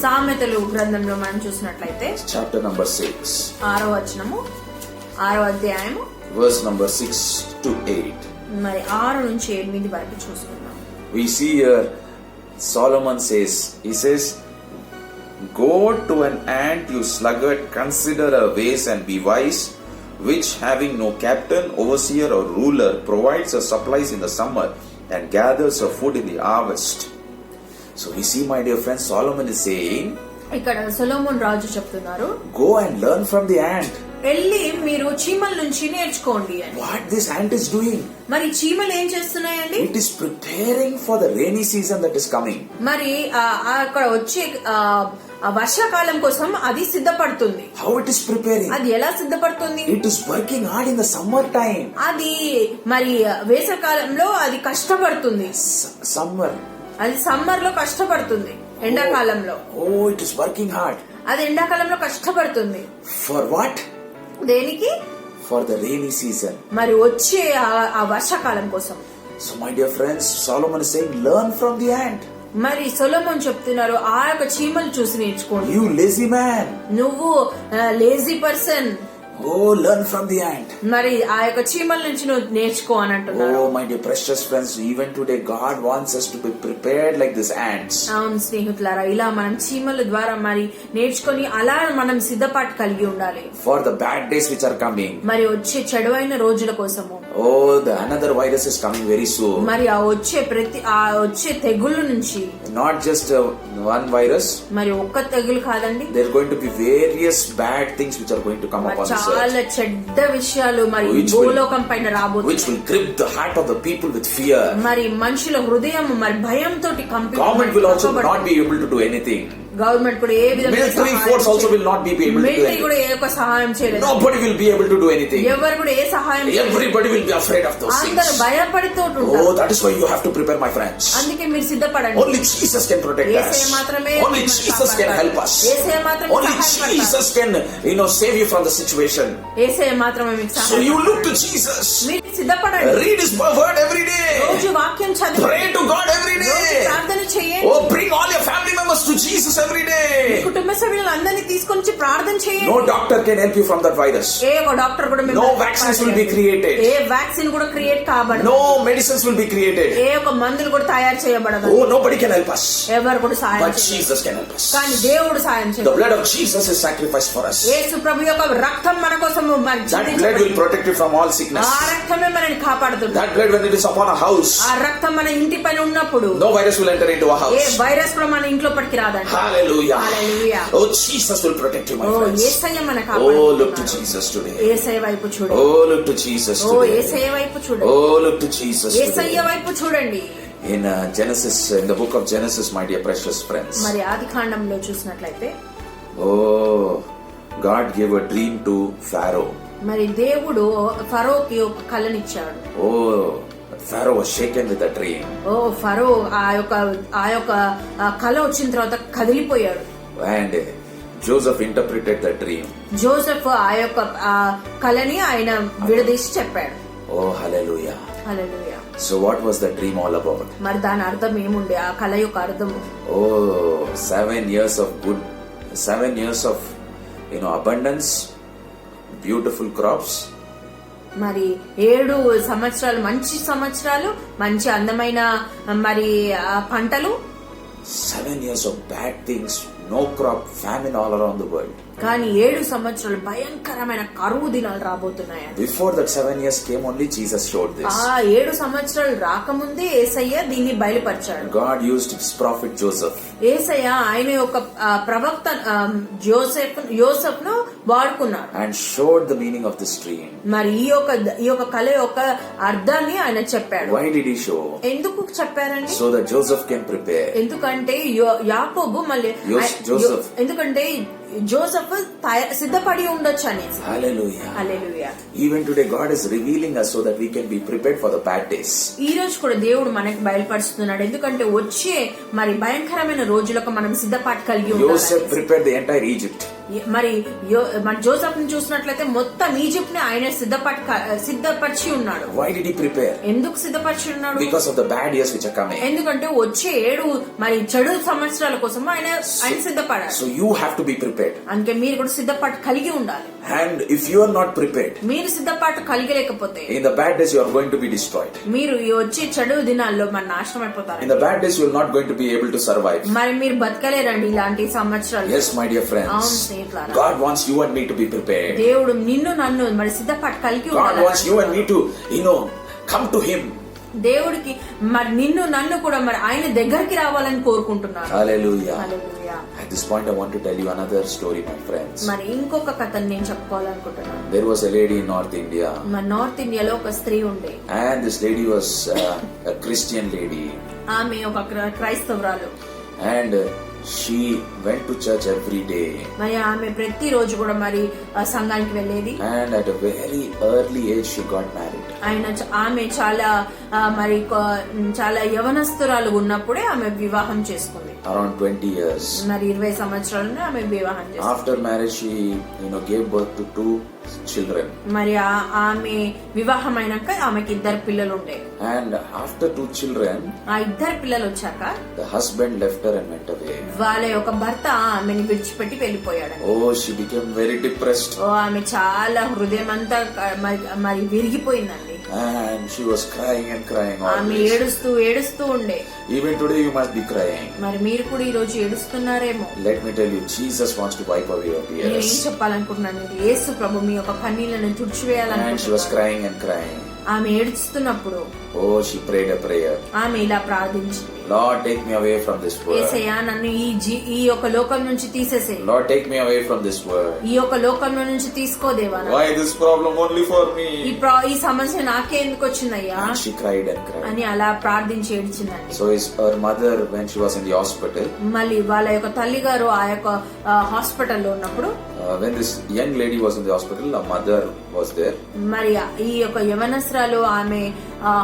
B: సామెతలు గ్రంథంలో మనం చూసినట్లయితే
A: chapter number 6,
B: 6వ అధ్యాయము
A: verse number 6 to 8.
B: మరి 6 నుంచి 8 వరకు చూసుకుందాం.
A: We see here, Solomon says, he says, "Go to an ant, you sluggard, consider her ways and be wise, which having no captain, overseer or ruler, provides her supplies in the summer and gathers her food in the harvest." So we see, my dear friends, Solomon is saying,
B: ఇక్కడ సొలొమోన్ రాజు చెప్తున్నారు,
A: go and learn from the ant.
B: వెళ్ళి మీరు చీమల నుంచి నేర్చుకోండి అని.
A: What this ant is doing?
B: మరి చీమలు ఏం చేస్తున్నాయండి?
A: It is preparing for the rainy season that is coming.
B: మరి అక్కడ వచ్చే వర్షాకాలం కోసం అది సిద్ధపడుతుంది.
A: How it is preparing?
B: అది ఎలా సిద్ధపడుతుంది?
A: It is working hard in the summer time.
B: అది మరి వేసవికాలంలో అది కష్టపడుతుంది.
A: Summer.
B: అది సమ్మర్ లో కష్టపడుతుంది. ఎండాకాలంలో
A: Oh, it is working hard.
B: అది ఎండాకాలంలో కష్టపడుతుంది.
A: For what?
B: దేనికి?
A: For the rainy season.
B: మరి వచ్చే ఆ వర్షాకాలం కోసం.
A: So my dear friends, Solomon is saying, learn from the ant.
B: మరి సొలొమోన్ చెప్తున్నారు, ఆ యొక్క చీమలు చూసి నేర్చుకోండి.
A: You lazy man.
B: నువ్వు lazy person.
A: Oh, learn from the ant.
B: మరి ఆ యొక్క చీమల నుంచి నువ్వు నేర్చుకో అని అంటున్నారు.
A: Oh, my dear precious friends, even today God wants us to be prepared like these ants.
B: అవును స్నేహితులారా, ఇలా మనం చీమల ద్వారా మరి నేర్చుకొని అలా మనం సిద్ధపాటు కలిగి ఉండాలి.
A: For the bad days which are coming.
B: మరి వచ్చే చెడువైన రోజుల కోసము.
A: Oh, another virus is coming very soon.
B: మరి ఆ వచ్చే తెగుళ్ళ నుంచి.
A: Not just one virus.
B: మరి ఒక్క తెగులు కాదండి.
A: There are going to be various bad things which are going to come upon us.
B: చాలా చెడ్డ విషయాలు మరి భూలోకం పైన రాబోతున్నాయి.
A: Which will grip the heart of the people with fear.
B: మరి మనుషుల హృదయం మరి భయంతో
A: Government will also not be able to do anything.
B: Government కూడా ఏ విధంగా
A: Military force also will not be able to do
B: military
A: anything.
B: కూడా ఏ ఒక్క సహాయం చేయలేదు.
A: Nobody will be able to do anything.
B: ఎవరు కూడా ఏ సహాయం చేయలేదు.
A: Everybody will be afraid of those
B: అందరూ
A: things.
B: భయపడుతూ
A: Oh,
B: ఉంటారు.
A: that is why you have to prepare, my friends.
B: అందుకే మీరు సిద్ధపడండి.
A: Only Jesus can protect
B: Yesayya
A: us.
B: మాత్రమే
A: Only Jesus can help us.
B: యేసయ్య మాత్రమే
A: Only
B: సహాయపడతాడు.
A: Jesus can, save you from the situation.
B: యేసయ్య మాత్రమే మీకు
A: So
B: సహాయం.
A: you look to Jesus.
B: మీరు సిద్ధపడండి.
A: Read His word every day.
B: రోజు వాక్యం చదవండి.
A: Pray to God every
B: రోజు
A: day.
B: ప్రార్థన చేయండి.
A: Oh, bring all your family members to Jesus every
B: me
A: day.
B: కుటుంబ సభ్యులందరినీ తీసుకొని ప్రార్థన చేయండి.
A: No doctor can help you from that virus.
B: ఏ ఒక డాక్టర్ కూడా మిమ్మల్ని
A: No vaccines will be created.
B: ఏ వ్యాక్సిన్ కూడా క్రియేట్ కాబడదు.
A: No medicines will be created.
B: ఏ ఒక మందులు కూడా తయారు చేయబడదు.
A: Oh, nobody can help us.
B: ఎవరు కూడా సహాయం
A: But
B: చేయరు.
A: Jesus can help us.
B: కానీ దేవుడు సహాయం
A: The
B: చేయడు.
A: blood of Jesus is sacrificed for us.
B: యేసు ప్రభు యొక్క రక్తం మన కోసం మరి
A: That blood
B: చిందించబడింది.
A: will protect you from all sickness.
B: ఆ రక్తమే మనల్ని కాపాడుతుంది.
A: That blood, when it is upon a house,
B: ఆ రక్తం మన ఇంటి పైన ఉన్నప్పుడు
A: no virus will enter into a
B: A
A: house.
B: Virus కూడా మన ఇంట్లో పడికి రాదండి.
A: Hallelujah.
B: Hallelujah.
A: Oh, Jesus will protect you, my
B: oh
A: friends.
B: యేసయ్య మన
A: Oh, look to
B: కాపాడుతున్నాడు.
A: Jesus today.
B: యేసయ్య వైపు చూడండి.
A: Oh, look to Jesus
B: oh
A: today.
B: యేసయ్య వైపు చూడండి.
A: Oh, look to Jesus
B: Yesayya
A: today.
B: వైపు చూడండి.
A: In Genesis, in the book of Genesis, my dear precious friends.
B: మరి ఆదికాండంలో చూసినట్లయితే
A: Oh, God gave a dream to Pharaoh.
B: మరి దేవుడు ఫరోకి ఒక కలనిచ్చాడు.
A: Oh, Pharaoh was shaken with the dream.
B: ఓ ఫరో ఆ యొక్క కల వచ్చిన తర్వాత కదిలిపోయాడు.
A: And Joseph interpreted the dream.
B: Joseph ఆ యొక్క కలని ఆయన విడదీసి చెప్పాడు.
A: Oh, hallelujah.
B: Hallelujah.
A: So what was the dream all about?
B: మరి దాని అర్థం ఏముండే? ఆ కల యొక్క అర్థం
A: Oh, 7 years of good, 7 years of, abundance, beautiful crops.
B: మరి 7 సంవత్సరాలు మంచి సంవత్సరాలు, మంచి అందమైన మరి పంటలు.
A: 7 years of bad things, no crop, famine all around the world.
B: కానీ 7 సంవత్సరాలు భయంకరమైన కరువు దినాలు రాబోతున్నాయని.
A: Before that 7 years came, only Jesus showed this.
B: ఆ 7 సంవత్సరాలు రాకముందే యేసయ్య దీన్ని బయలుపరిచాడు.
A: God used his prophet Joseph.
B: యేసయ్య ఆయన యొక్క ప్రవక్త యోసేఫ్ ను వాడుకున్నాడు.
A: And showed the meaning of this dream.
B: మరి ఈ యొక్క కళ యొక్క అర్థాన్ని ఆయన చెప్పాడు.
A: Why did he show?
B: ఎందుకు చెప్పారండి?
A: So that Joseph can prepare.
B: ఎందుకంటే యాకోబు మళ్ళీ
A: Joseph.
B: ఎందుకంటే జోసెఫ్ సిద్ధపడి ఉండొచ్చు అనేసి.
A: Hallelujah.
B: Hallelujah.
A: Even today God is revealing us so that we can be prepared for the bad days.
B: ఈ రోజు కూడా దేవుడు మనకి బయలుపరుస్తున్నాడు. ఎందుకంటే వచ్చే మరి భయంకరమైన రోజులకు మనం సిద్ధపాటు కలిగి ఉండాలి.
A: Joseph prepared the entire Egypt.
B: మరి మన జోసెఫ్ ని చూసినట్లయితే మొత్తం ఈజిప్ట్ ని ఆయన సిద్ధపరిచి ఉన్నాడు.
A: Why did he prepare?
B: ఎందుకు సిద్ధపరిచి ఉన్నాడు?
A: Because of the bad years which are coming.
B: ఎందుకంటే వచ్చే 7 మరి చెడు సంవత్సరాల కోసం ఆయన సిద్ధపడాలి.
A: So you have to be prepared.
B: అందుకే మీరు కూడా సిద్ధపాటు కలిగి ఉండాలి.
A: And if you are not prepared,
B: మీరు సిద్ధపాటు కలిగలేకపోతే
A: in the bad days you are going to be destroyed.
B: మీరు ఈ వచ్చే చెడు దినాల్లో మన నాశనం అయిపోతారు.
A: In the bad days you will not going to be able to survive.
B: మరి మీరు బతకలేరండి ఇలాంటి సంవత్సరాలు.
A: Yes, my dear friends. God wants you and me to be prepared.
B: దేవుడు నిన్ను నన్ను మరి సిద్ధపాటు కలిగి ఉండాలి.
A: God wants you and me to, come to him.
B: దేవుడికి మరి నిన్ను నన్ను కూడా మరి ఆయన దగ్గరికి రావాలని కోరుకుంటున్నాను.
A: Hallelujah.
B: Hallelujah.
A: At this point I want to tell you another story, my friends.
B: మరి ఇంకొక కథను నేను చెప్పుకోవాలనుకుంటున్నాను.
A: There was a lady in North India.
B: మన నార్త్ ఇండియాలో ఒక స్త్రీ ఉండే.
A: And this lady was a Christian lady.
B: ఆమె ఒక క్రైస్తవురాలు.
A: And she went to church every day.
B: మరి ఆమె ప్రతిరోజు కూడా మరి సంఘానికి వెళ్ళేది.
A: And at a very early age she got married.
B: ఆమె చాలా యవనస్తురాలు ఉన్నప్పుడే ఆమె వివాహం చేసుకుంది.
A: Around 20 years.
B: మరి 20 సంవత్సరాలనే ఆమె వివాహం చేసుకుంది.
A: After marriage she gave birth to 2 children.
B: మరి ఆమె వివాహం అయినాక ఆమెకి 2 పిల్లలు ఉండే.
A: And after 2 children,
B: ఆ 2 పిల్లలు వచ్చాక
A: the husband left her and went away.
B: వాళ్ళ యొక్క భర్త ఆమెని విడిచిపెట్టి వెళ్ళిపోయాడు.
A: Oh, she became very depressed.
B: ఆమె చాలా హృదయం అంతా మరి విరిగిపోయిందండి.
A: And she was crying and crying
B: ఆమె
A: always.
B: ఏడుస్తూ ఉండే.
A: Even today you must be crying.
B: మరి మీరు కూడా ఈ రోజు ఏడుస్తున్నారేమో.
A: Let me tell you, Jesus wants to wipe away your
B: నేను ఏం
A: tears.
B: చెప్పాలనుకుంటున్నాను, యేసు ప్రభు మీ యొక్క కన్నీళ్లను
A: And she was
B: తుడిచివేయాలనుకుంటున్నాడు.
A: crying and crying.
B: ఆమె ఏడుస్తున్నప్పుడు
A: Oh, she prayed a prayer.
B: ఆమె ఇలా ప్రార్థించింది.
A: Lord, take me away from this world.
B: యేసయ్యా నన్ను ఈ యొక్క లోకం నుంచి తీసేసేయ్.
A: Lord, take me away from this world.
B: ఈ యొక్క లోకంలో నుంచి తీసుకోదేవా.
A: Why this problem only for me?
B: ఈ సమస్య నాకే ఎందుకు వచ్చిందయ్యా
A: And she cried and cried.
B: అని అలా ప్రార్థించి ఏడ్చిందండి.
A: So her mother, when she was in the hospital,
B: మళ్ళీ వాళ్ళ యొక్క తల్లి గారు ఆ యొక్క హాస్పిటల్లో ఉన్నప్పుడు
A: when this young lady was in the hospital, her mother was there.
B: మరి ఈ యొక్క యవనస్రాలు ఆమె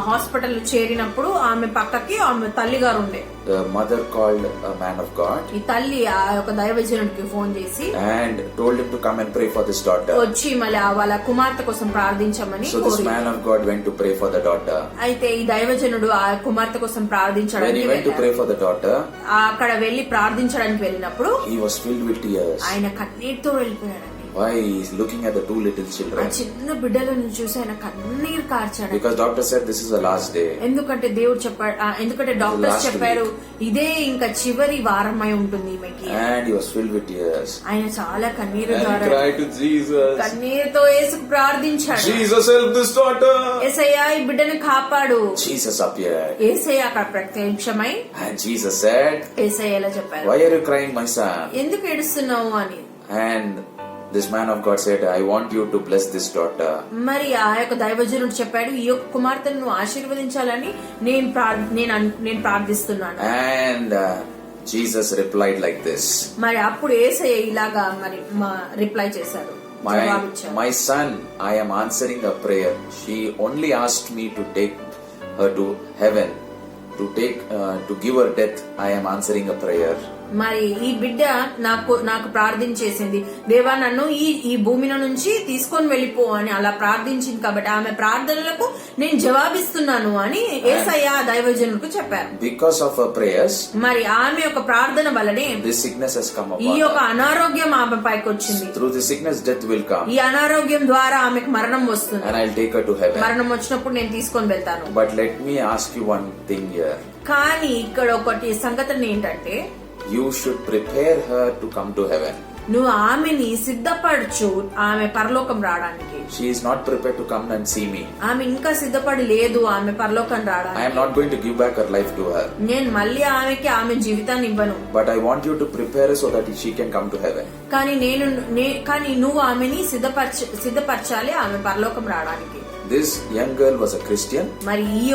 B: హాస్పిటల్ చేరినప్పుడు ఆమె పక్కకి ఆమె తల్లి గారు ఉండే.
A: The mother called a man of God
B: ఈ తల్లి ఆ యొక్క దైవజనుడికి ఫోన్ చేసి
A: and told him to come and pray for this daughter.
B: వచ్చి మళ్ళీ వాళ్ళ కుమార్తె కోసం ప్రార్థించమని
A: So this man of God went to pray for the daughter.
B: అయితే ఈ దైవజనుడు ఆ కుమార్తె కోసం
A: When he
B: ప్రార్థించడానికి
A: went to pray for the daughter,
B: అక్కడ వెళ్లి ప్రార్థించడానికి వెళ్ళినప్పుడు
A: he was filled with tears.
B: ఆయన కన్నీటితో వెళ్ళిపోయాడండి.
A: Why? He's looking at the 2 little
B: ఆ
A: children.
B: చిన్న బిడ్డలను చూసి ఆయన కన్నీరు కార్చాడు.
A: Because doctor said this is the last day.
B: ఎందుకంటే దేవుడు చెప్పాడు, ఎందుకంటే డాక్టర్స్
A: Last
B: చెప్పారు ఇదే ఇంకా చివరి వారమై ఉంటుంది ఈమెకి.
A: And he was filled with tears.
B: ఆయన చాలా కన్నీరు
A: And he
B: ద్వారా
A: cried to Jesus.
B: కన్నీరుతో యేసుకు ప్రార్థించాడు.
A: Jesus, help this daughter.
B: యేసయ్యా ఈ బిడ్డను కాపాడు.
A: Jesus appeared.
B: యేసయ్య అక్కడ ప్రత్యక్షమై
A: And Jesus said,
B: యేసయ్య ఇలా చెప్పారు,
A: why are you crying, my son?
B: ఎందుకు ఏడుస్తున్నావు అని.
A: And this man of God said, I want you to bless this daughter.
B: మరి ఆ యొక్క దైవజనుడు చెప్పాడు, ఈ యొక్క కుమార్తెను నువ్వు ఆశీర్వదించాలని నేను ప్రార్థిస్తున్నాను.
A: And Jesus replied like this.
B: మరి అప్పుడు యేసయ్య ఇలాగా మరి రిప్లై చేశాడు, జవాబిచ్చాడు.
A: My son, I am answering a prayer. She only asked me to take her to heaven, to give her death. I am answering a prayer.
B: మరి ఈ బిడ్డ నాకు ప్రార్థించేసింది, దేవా నన్ను ఈ భూమిలో నుంచి తీసుకొని వెళ్ళిపో అని అలా ప్రార్థించింది కాబట్టి ఆమె ప్రార్థనలకు నేను జవాబిస్తున్నాను అని యేసయ్య దైవజనులకు చెప్పారు.
A: Because of her prayers,
B: మరి ఆమె యొక్క ప్రార్థన వల్లనే
A: this sickness has come
B: ఈ
A: upon
B: యొక్క
A: her.
B: అనారోగ్యం ఆమె పైకి వచ్చింది.
A: Through the sickness, death will come.
B: ఈ అనారోగ్యం ద్వారా ఆమెకు మరణం వస్తుంది.
A: And I'll take her to heaven.
B: మరణం వచ్చినప్పుడు నేను తీసుకొని వెళ్తాను.
A: But let me ask you one thing here.
B: కానీ ఇక్కడ ఒకటి సంగతి ఏంటంటే,
A: you should prepare her to come to heaven.
B: నువ్వు ఆమెని సిద్ధపరచు ఆమె పరలోకం రావడానికి.
A: She is not prepared to come and see me.
B: ఆమె ఇంకా సిద్ధపడి లేదు ఆమె పరలోకం రావడానికి.
A: I am not going to give back her life to her.
B: నేను మళ్ళీ ఆమెకి ఆమె జీవితాన్ని ఇవ్వను.
A: But I want you to prepare her so that she can come to heaven.
B: కానీ నువ్వు ఆమెని సిద్ధపరచాలి ఆమె పరలోకం రావడానికి.
A: This young girl was a Christian.
B: మరి ఈ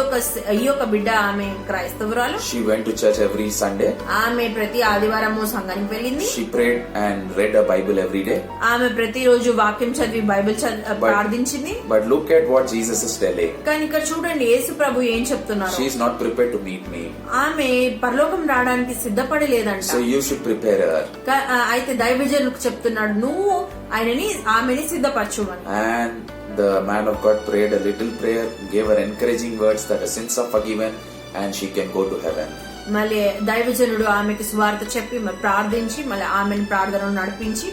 B: యొక్క బిడ్డ ఆమె క్రైస్తవురాలు.
A: She went to church every Sunday.
B: ఆమె ప్రతి ఆదివారము సంఘానికి వెళ్ళింది.
A: She prayed and read a Bible every day.
B: ఆమె ప్రతిరోజు వాక్యం చదివి బైబిల్ ప్రార్థించింది.
A: But look at what Jesus is telling.
B: కానీ ఇక్కడ చూడండి యేసు ప్రభు ఏం చెప్తున్నారు.
A: She is not prepared to meet me.
B: ఆమె పరలోకం రావడానికి సిద్ధపడి లేదంట.
A: So you should prepare her.
B: అయితే దైవజనులకు చెప్తున్నాడు నువ్వు ఆమెని సిద్ధపరచుమని.
A: And the man of God prayed a little prayer, gave her encouraging words that her sins are forgiven and she can go to heaven.
B: మళ్ళీ దైవజనుడు ఆమెకి సువార్త చెప్పి మరి ప్రార్థించి మళ్ళీ ఆమెను ప్రార్థనను నడిపించి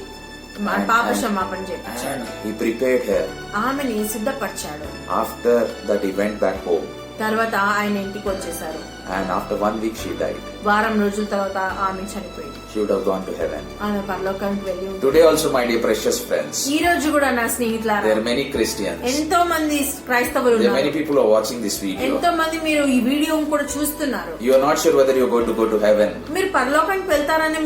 B: పాప క్షమాపణ చెప్పాడు.
A: And he prepared her.
B: ఆమెని సిద్ధపరిచాడు.
A: After that he went back home.
B: తర్వాత ఆయన ఇంటికి వచ్చేసారు.
A: And after 1 week she died.
B: వారం రోజుల తర్వాత ఆమె చనిపోయింది.
A: She would have gone to heaven.
B: ఆమె పరలోకానికి వెళ్ళి.
A: Today also, my dear precious friends,
B: ఈ రోజు కూడా నా స్నేహితులారా,
A: there are many Christians.
B: ఎంతో మంది క్రైస్తవులు
A: There are
B: ఉన్నారు.
A: many people who are watching this video.
B: ఎంతో మంది మీరు ఈ వీడియోను కూడా చూస్తున్నారు.
A: You are not sure whether you are going to go to heaven.
B: మీరు పరలోకానికి వెళ్తారని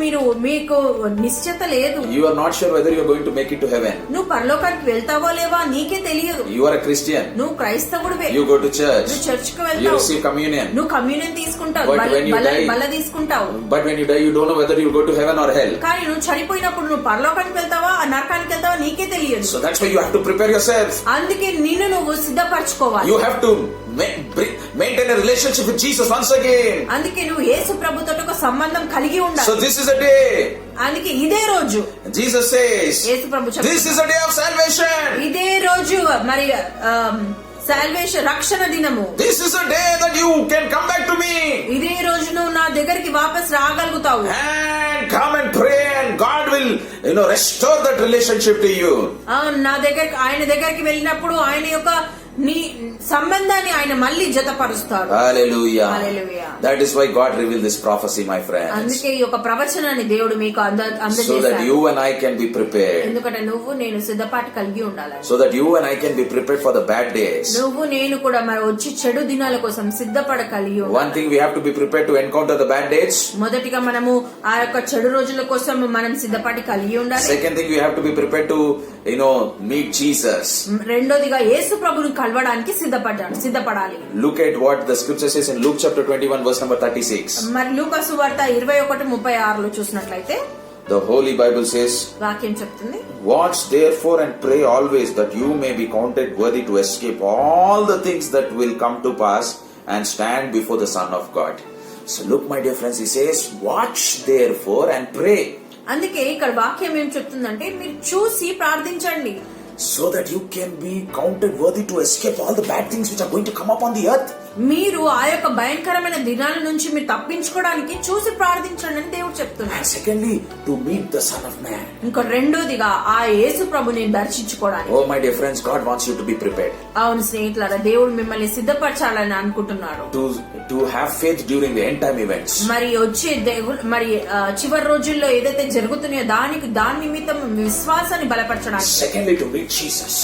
B: మీకు నిశ్చయత లేదు.
A: You are not sure whether you are going to make it to heaven.
B: నువ్వు పరలోకానికి వెళ్తావో లేవా నీకే తెలియదు.
A: You are a Christian.
B: నువ్వు క్రైస్తవుడివే.
A: You go to church.
B: నువ్వు చర్చికి
A: You
B: వెళ్తావు.
A: receive communion.
B: నువ్వు కమ్యూనియన్ తీసుకుంటావు.
A: But when you die,
B: బల తీసుకుంటావు.
A: But when you die, you don't know whether you will go to heaven or hell.
B: కానీ నువ్వు చనిపోయినప్పుడు నువ్వు పరలోకానికి వెళ్తావా నరకానికి వెళ్తావా నీకే తెలియదు.
A: So that's why you have to prepare yourself.
B: అందుకే నిన్ను నువ్వు సిద్ధపరచుకోవాలి.
A: You have to maintain a relationship with Jesus once again.
B: అందుకే నువ్వు యేసు ప్రభుతో ఒక సంబంధం కలిగి ఉండాలి.
A: So this is a day.
B: అందుకే ఇదే రోజు
A: Jesus says,
B: Yesu Prabhu
A: this is a day of salvation.
B: ఇదే రోజు మరి సాల్వేషన్ రక్షణ దినము.
A: This is a day that you can come back to me.
B: ఇదే రోజు నువ్వు నా దగ్గరికి వాపస్ రాగలుగుతావు.
A: And come and pray and God will restore that relationship to you.
B: నా దగ్గరికి ఆయన దగ్గరికి వెళ్ళినప్పుడు ఆయన యొక్క నీ సంబంధాన్ని ఆయన మళ్ళీ జతపరుస్తాడు.
A: Hallelujah.
B: Hallelujah.
A: That is why God revealed this prophecy, my friends.
B: అందుకే ఈ యొక్క ప్రవచనాన్ని దేవుడు మీకు అందజేశాడు.
A: So that you and I can be prepared.
B: ఎందుకంటే నువ్వు నేను సిద్ధపాటు కలిగి ఉండాలి.
A: So that you and I can be prepared for the bad days.
B: నువ్వు నేను కూడా మరి వచ్చి చెడు దినాల కోసం సిద్ధపడ కలిగి ఉండాలి.
A: One thing we have to be prepared to encounter the bad days.
B: మొదటిగా మనము ఆ యొక్క చెడు రోజుల కోసం మనం సిద్ధపాటు కలిగి ఉండాలి.
A: Second thing, we have to be prepared to meet Jesus.
B: రెండోదిగా యేసు ప్రభువుని కలవడానికి సిద్ధపడాలి.
A: Look at what the scripture says in Luke chapter 21 verse number 36.
B: మరి లూకా సువార్త 21:36 లో చూసినట్లయితే
A: The Holy Bible says,
B: వాక్యం చెప్తుంది,
A: watch therefore and pray always that you may be counted worthy to escape all the things that will come to pass and stand before the Son of God. So look, my dear friends, he says, watch therefore and pray.
B: అందుకే ఇక్కడ వాక్యం ఏం చెప్తుందంటే మీరు చూసి ప్రార్థించండి.
A: So that you can be counted worthy to escape all the bad things which are going to come upon the earth.
B: మీరు ఆ యొక్క భయంకరమైన దినాల నుంచి మీరు తప్పించుకోవడానికి చూసి ప్రార్థించండి అని దేవుడు చెప్తున్నాడు.
A: And secondly, to meet the Son of Man.
B: ఇంకా రెండోదిగా ఆ యేసు ప్రభుని దర్శించుకోవడానికి.
A: Oh my dear friends, God wants you to be prepared.
B: అవును స్నేహితులారా, దేవుడు మిమ్మల్ని సిద్ధపరచాలని అనుకుంటున్నాడు.
A: To have faith during the end time events.
B: మరి వచ్చే చివరి రోజుల్లో ఏదైతే జరుగుతున్నాయో దాని నిమిత్తం విశ్వాసాన్ని బలపరచడానికి.
A: Secondly, to meet Jesus.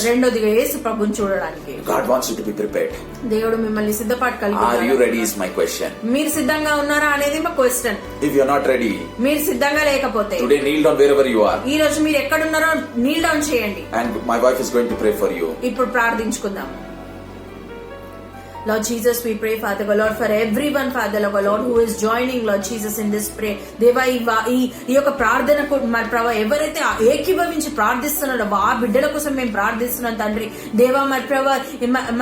B: రెండోదిగా యేసు ప్రభుని చూడడానికి.
A: God wants you to be prepared.
B: దేవుడు మిమ్మల్ని సిద్ధపాటు కలిగి
A: Are you ready is my question.
B: మీరు సిద్ధంగా ఉన్నారా అనేది మా question.
A: If you are not ready,
B: మీరు సిద్ధంగా లేకపోతే
A: today kneel down wherever you are.
B: ఈ రోజు మీరు ఎక్కడున్నారో నీల్ డౌన్ చేయండి.
A: And my wife is going to pray for you.
B: ఇప్పుడు ప్రార్థించుకుందాం. Lord Jesus, we pray, Father God, Lord, for everyone, Father Lord, who is joining, Lord Jesus, in this prayer. దేవా ఈ యొక్క ప్రార్థనకు మరి ప్రభా ఎవరైతే ఏకీభవించి ప్రార్థిస్తున్నారో ఆ బిడ్డల కోసం మేము ప్రార్థిస్తున్నాం తండ్రి. దేవా మరి ప్రభా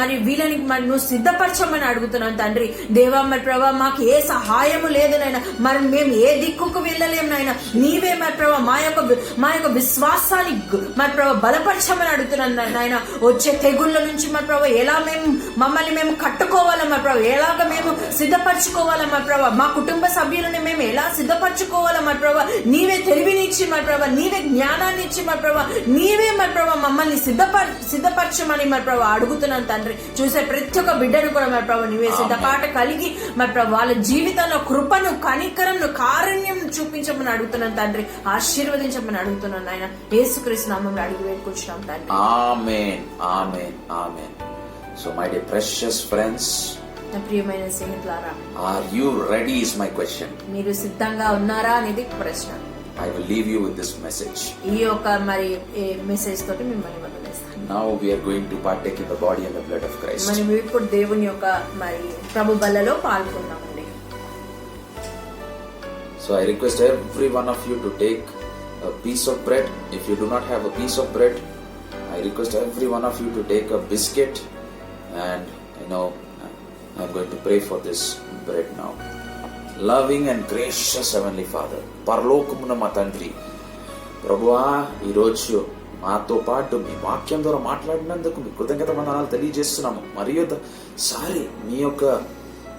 B: మరి వీళ్ళని మరి నువ్వు సిద్ధపరచమని అడుగుతున్నాం తండ్రి. దేవా మరి ప్రభా మాకు ఏ సహాయము లేదు నాయన, మరి మేము ఏ దిక్కుకు వెళ్ళలేము నాయన. నీవే మరి ప్రభా మా యొక్క విశ్వాసాన్ని మరి ప్రభా బలపరచమని అడుగుతున్నాం నాయన. వచ్చే తెగుళ్ళ నుంచి మరి ప్రభా ఎలా మమ్మల్ని మేము కట్టుకోవాలా మరి ప్రభా, ఎలాగ మేము సిద్ధపరచుకోవాలా మరి ప్రభా, మా కుటుంబ సభ్యులని మేము ఎలా సిద్ధపరచుకోవాలా మరి ప్రభా. నీవే తెలివినిచ్చి మరి ప్రభా, నీవే జ్ఞానాన్ని ఇచ్చి మరి ప్రభా, నీవే మరి ప్రభా మమ్మల్ని సిద్ధపరచమని మరి ప్రభా అడుగుతున్నాను తండ్రి. చూసే ప్రతి ఒక్క బిడ్డను కూడా మరి ప్రభా నీవే సిద్ధపాట కలిగి మరి ప్రభా వాళ్ళ జీవితంలో కృపను, కనికరంను, కారుణ్యం చూపించమని అడుగుతున్నాను తండ్రి. ఆశీర్వదించమని అడుగుతున్నాను నాయన. యేసుక్రీస్తు నామములో అడిగి వేడుకుంటున్నాం తండ్రి.
A: Amen. Amen. Amen. So my dear precious friends,
B: నా ప్రియమైన స్నేహితులారా,
A: are you ready is my question.
B: మీరు సిద్ధంగా ఉన్నారా అనేది ప్రశ్న.
A: I will leave you with this message.
B: ఈ యొక్క మరి మెసేజ్ తోటి మిమ్మల్ని వదిలేస్తాను.
A: Now we are going to partake in the body and the blood of Christ.
B: మనం ఇప్పుడు దేవుని యొక్క మరి ప్రభు బల్లలో పాల్గొన్నామండి.
A: So I request every one of you to take a piece of bread. If you do not have a piece of bread, I request every one of you to take a biscuit, and I'm going to pray for this bread now. Loving and gracious Heavenly Father, పరలోకమున మా తండ్రి, ప్రభువా, ఈరోజు మాతో పాటు మీ వాక్యం ద్వారా మాట్లాడినందుకు మీ కృతజ్ఞత వందనాలు తెలియజేస్తున్నాము. మరియు సారి మీ యొక్క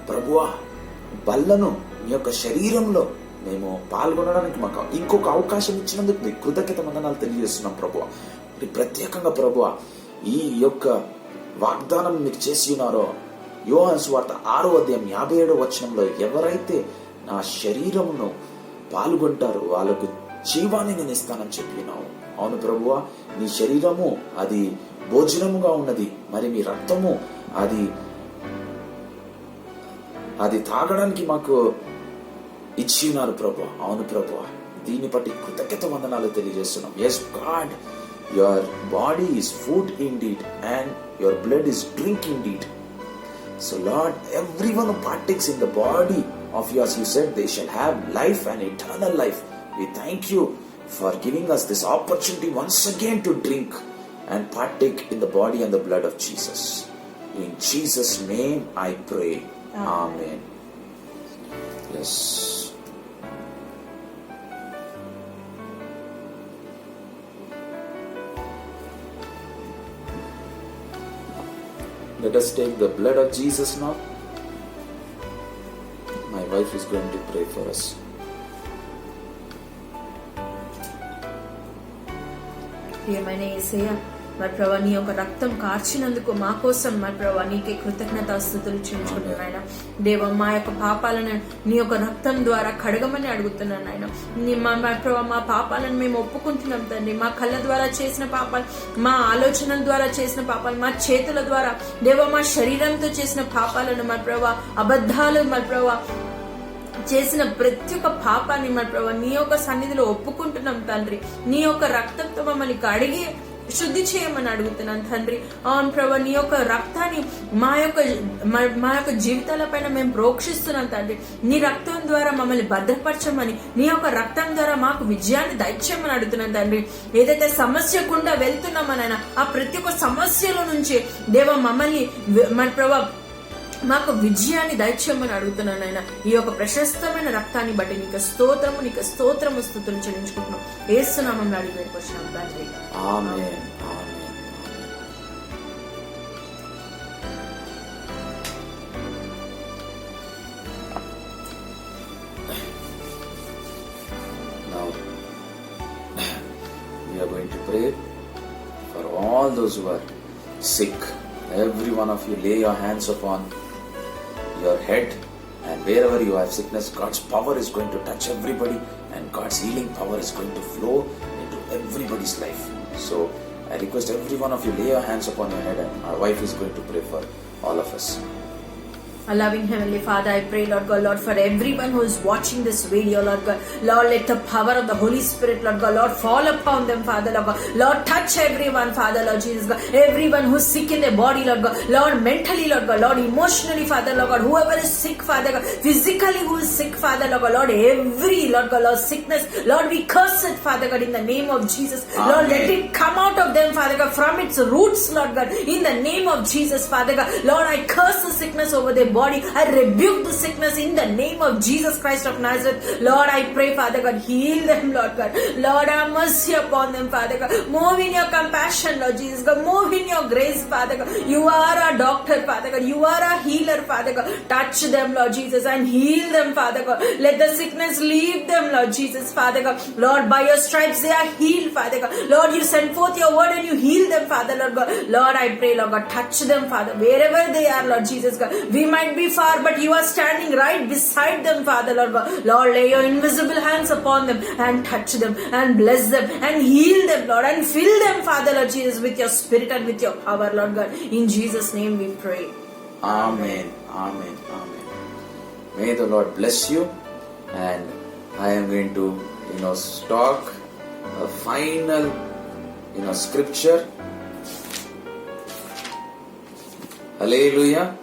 A: ప్రభువా బల్లను మీ యొక్క శరీరంలో మేము పాల్గొనడానికి మాకు ఇంకొక అవకాశం ఇచ్చినందుకు మీ కృతజ్ఞత వందనాలు తెలియజేస్తున్నాం ప్రభువా. ప్రత్యేకంగా ప్రభువా, ఈ యొక్క వాగ్దానం మీరు చేసి ఉన్నారో, యోహాను సువార్త 6:57 ఎవరైతే నా శరీరమును పాల్గొంటారో వాళ్ళకు జీవాన్ని నేను ఇస్తానని చెప్పినావు. అవును ప్రభువా, మీ శరీరము అది భోజనముగా ఉన్నది, మరి మీ రక్తము అది తాగడానికి మాకు ఇచ్చి ఉన్నారు ప్రభువా. అవును ప్రభువా, దీన్ని బట్టి కృతజ్ఞత వందనాలు తెలియజేస్తున్నాం. Yes God, your body is food indeed and your blood is drink indeed. So Lord, everyone who partakes in the body of yours, you said they shall have life and eternal life. We thank you for giving us this opportunity once again to drink and partake in the body and the blood of Jesus. In Jesus' name I pray. Amen. Yes. Let us take the blood of Jesus now. My wife is going to pray for us.
B: ప్రియమైన యేసయ్య, మరి ప్రభా నీ యొక్క రక్తం కార్చినందుకు మా కోసం మరి ప్రభా నీకే కృతజ్ఞతాస్తుతులు చెల్లించుకుంటున్నాను నాయన. దేవా, మా యొక్క పాపాలను నీ యొక్క రక్తం ద్వారా కడగమని అడుగుతున్నాను నాయన. మరి ప్రభా మా పాపాలను మేము ఒప్పుకుంటున్నాం తండ్రి. మా కళ్ళ ద్వారా చేసిన పాపాలు, మా ఆలోచనల ద్వారా చేసిన పాపాలు, మా చేతుల ద్వారా దేవా మా శరీరంతో చేసిన పాపాలను మరి ప్రభా అబద్ధాలు మరి ప్రభా చేసిన ప్రతి ఒక్క పాపాన్ని మరి ప్రభా నీ యొక్క సన్నిధిలో ఒప్పుకుంటున్నాం తండ్రి. నీ యొక్క రక్తంతో మమ్మల్ని కడిగి శుద్ధి చేయమని అడుగుతున్నాను తండ్రి. అవును ప్రభా, నీ యొక్క రక్తాన్ని మా యొక్క జీవితాల పైన మేము ప్రోక్షిస్తున్నాం తండ్రి. నీ రక్తం ద్వారా మమ్మల్ని భద్రపరచమని, నీ యొక్క రక్తం ద్వారా మాకు విజయాన్ని దయచేయమని అడుగుతున్నాను తండ్రి. ఏదైతే సమస్య గుండా వెళ్తున్నామనైనా ఆ ప్రతి ఒక్క సమస్యల నుంచి దేవ మమ్మల్ని మరి ప్రభా మాకు విజయాన్ని దయచేయమని అడుగుతున్నాను ఆయన. ఈ యొక్క ప్రశస్తమైన రక్తాన్ని బట్టి నీకు స్తోత్రము స్తుతులు చెల్లించుకుంటున్నాం. యేసు నామములో అడిగి వేడుకొచ్చున్నాం తండ్రి.
A: ఆమేన్. Now we are going to pray for all those who are sick. Every one of you lay your hands upon your head, and wherever you have sickness, God's power is going to touch everybody, and God's healing power is going to flow into everybody's life. So I request every one of you lay your hands upon your head, and my wife is going to pray for all of us.
B: Our loving Heavenly Father, I pray, Lord God, Lord, for everyone who is watching this video, Lord God, Lord, let the power of the Holy Spirit, Lord God, Lord, fall upon them, Father, Lord God, Lord, touch everyone, Father, Lord Jesus, God, everyone who is sick in their body, Lord God, Lord, mentally, Lord God, Lord, emotionally, Father, Lord God, whoever is sick, Father God, physically who is sick, Father, Lord God, Lord, every, Lord God, Lord, sickness, Lord, we curse it, Father God, in the name of Jesus, Amen. Lord, let it come out of them, Father God, from its roots, Lord God, in the name of Jesus, Father God, Lord, I curse the sickness over their body. I rebuke the sickness in the name of Jesus Christ of Nazareth. Lord, I pray, Father God, heal them, Lord God. Lord, have mercy upon them, Father God. Move in your compassion, Lord Jesus God. Move in your grace, Father God. You are a doctor, Father God. You are a healer, Father God. Touch them, Lord Jesus, and heal them, Father God. Let the sickness leave them, Lord Jesus, Father God. Lord, by your stripes they are healed, Father God. Lord, you send forth your word and you heal them, Father, Lord God. Lord, I pray, Lord God, touch them, Father, wherever they are, Lord Jesus God. We might might be far, but you are standing right beside them, Father Lord God. Lord, lay your invisible hands upon them and touch them and bless them and heal them, Lord, and fill them, Father Lord Jesus, with your spirit and with your power, Lord God. In Jesus' name we pray.
A: Amen. Amen. Amen. May the Lord bless you. And I am going to, talk a final, scripture. Hallelujah.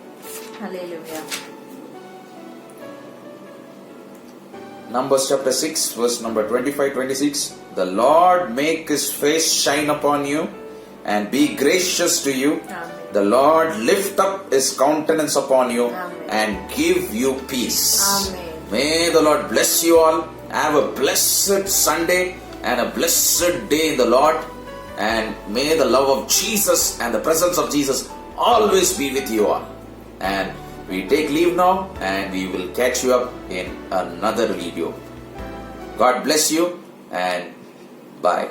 B: Hallelujah.
A: Numbers chapter 6, verse number 25-26. The Lord make his face shine upon you and be gracious to you.
B: Amen.
A: The Lord lift up his countenance upon you
B: Amen.
A: and give you peace.
B: Amen.
A: May the Lord bless you all. Have a blessed Sunday and a blessed day in the Lord. And may the love of Jesus and the presence of Jesus always be with you all. And we take leave now and we will catch you up in another video. God bless you and bye.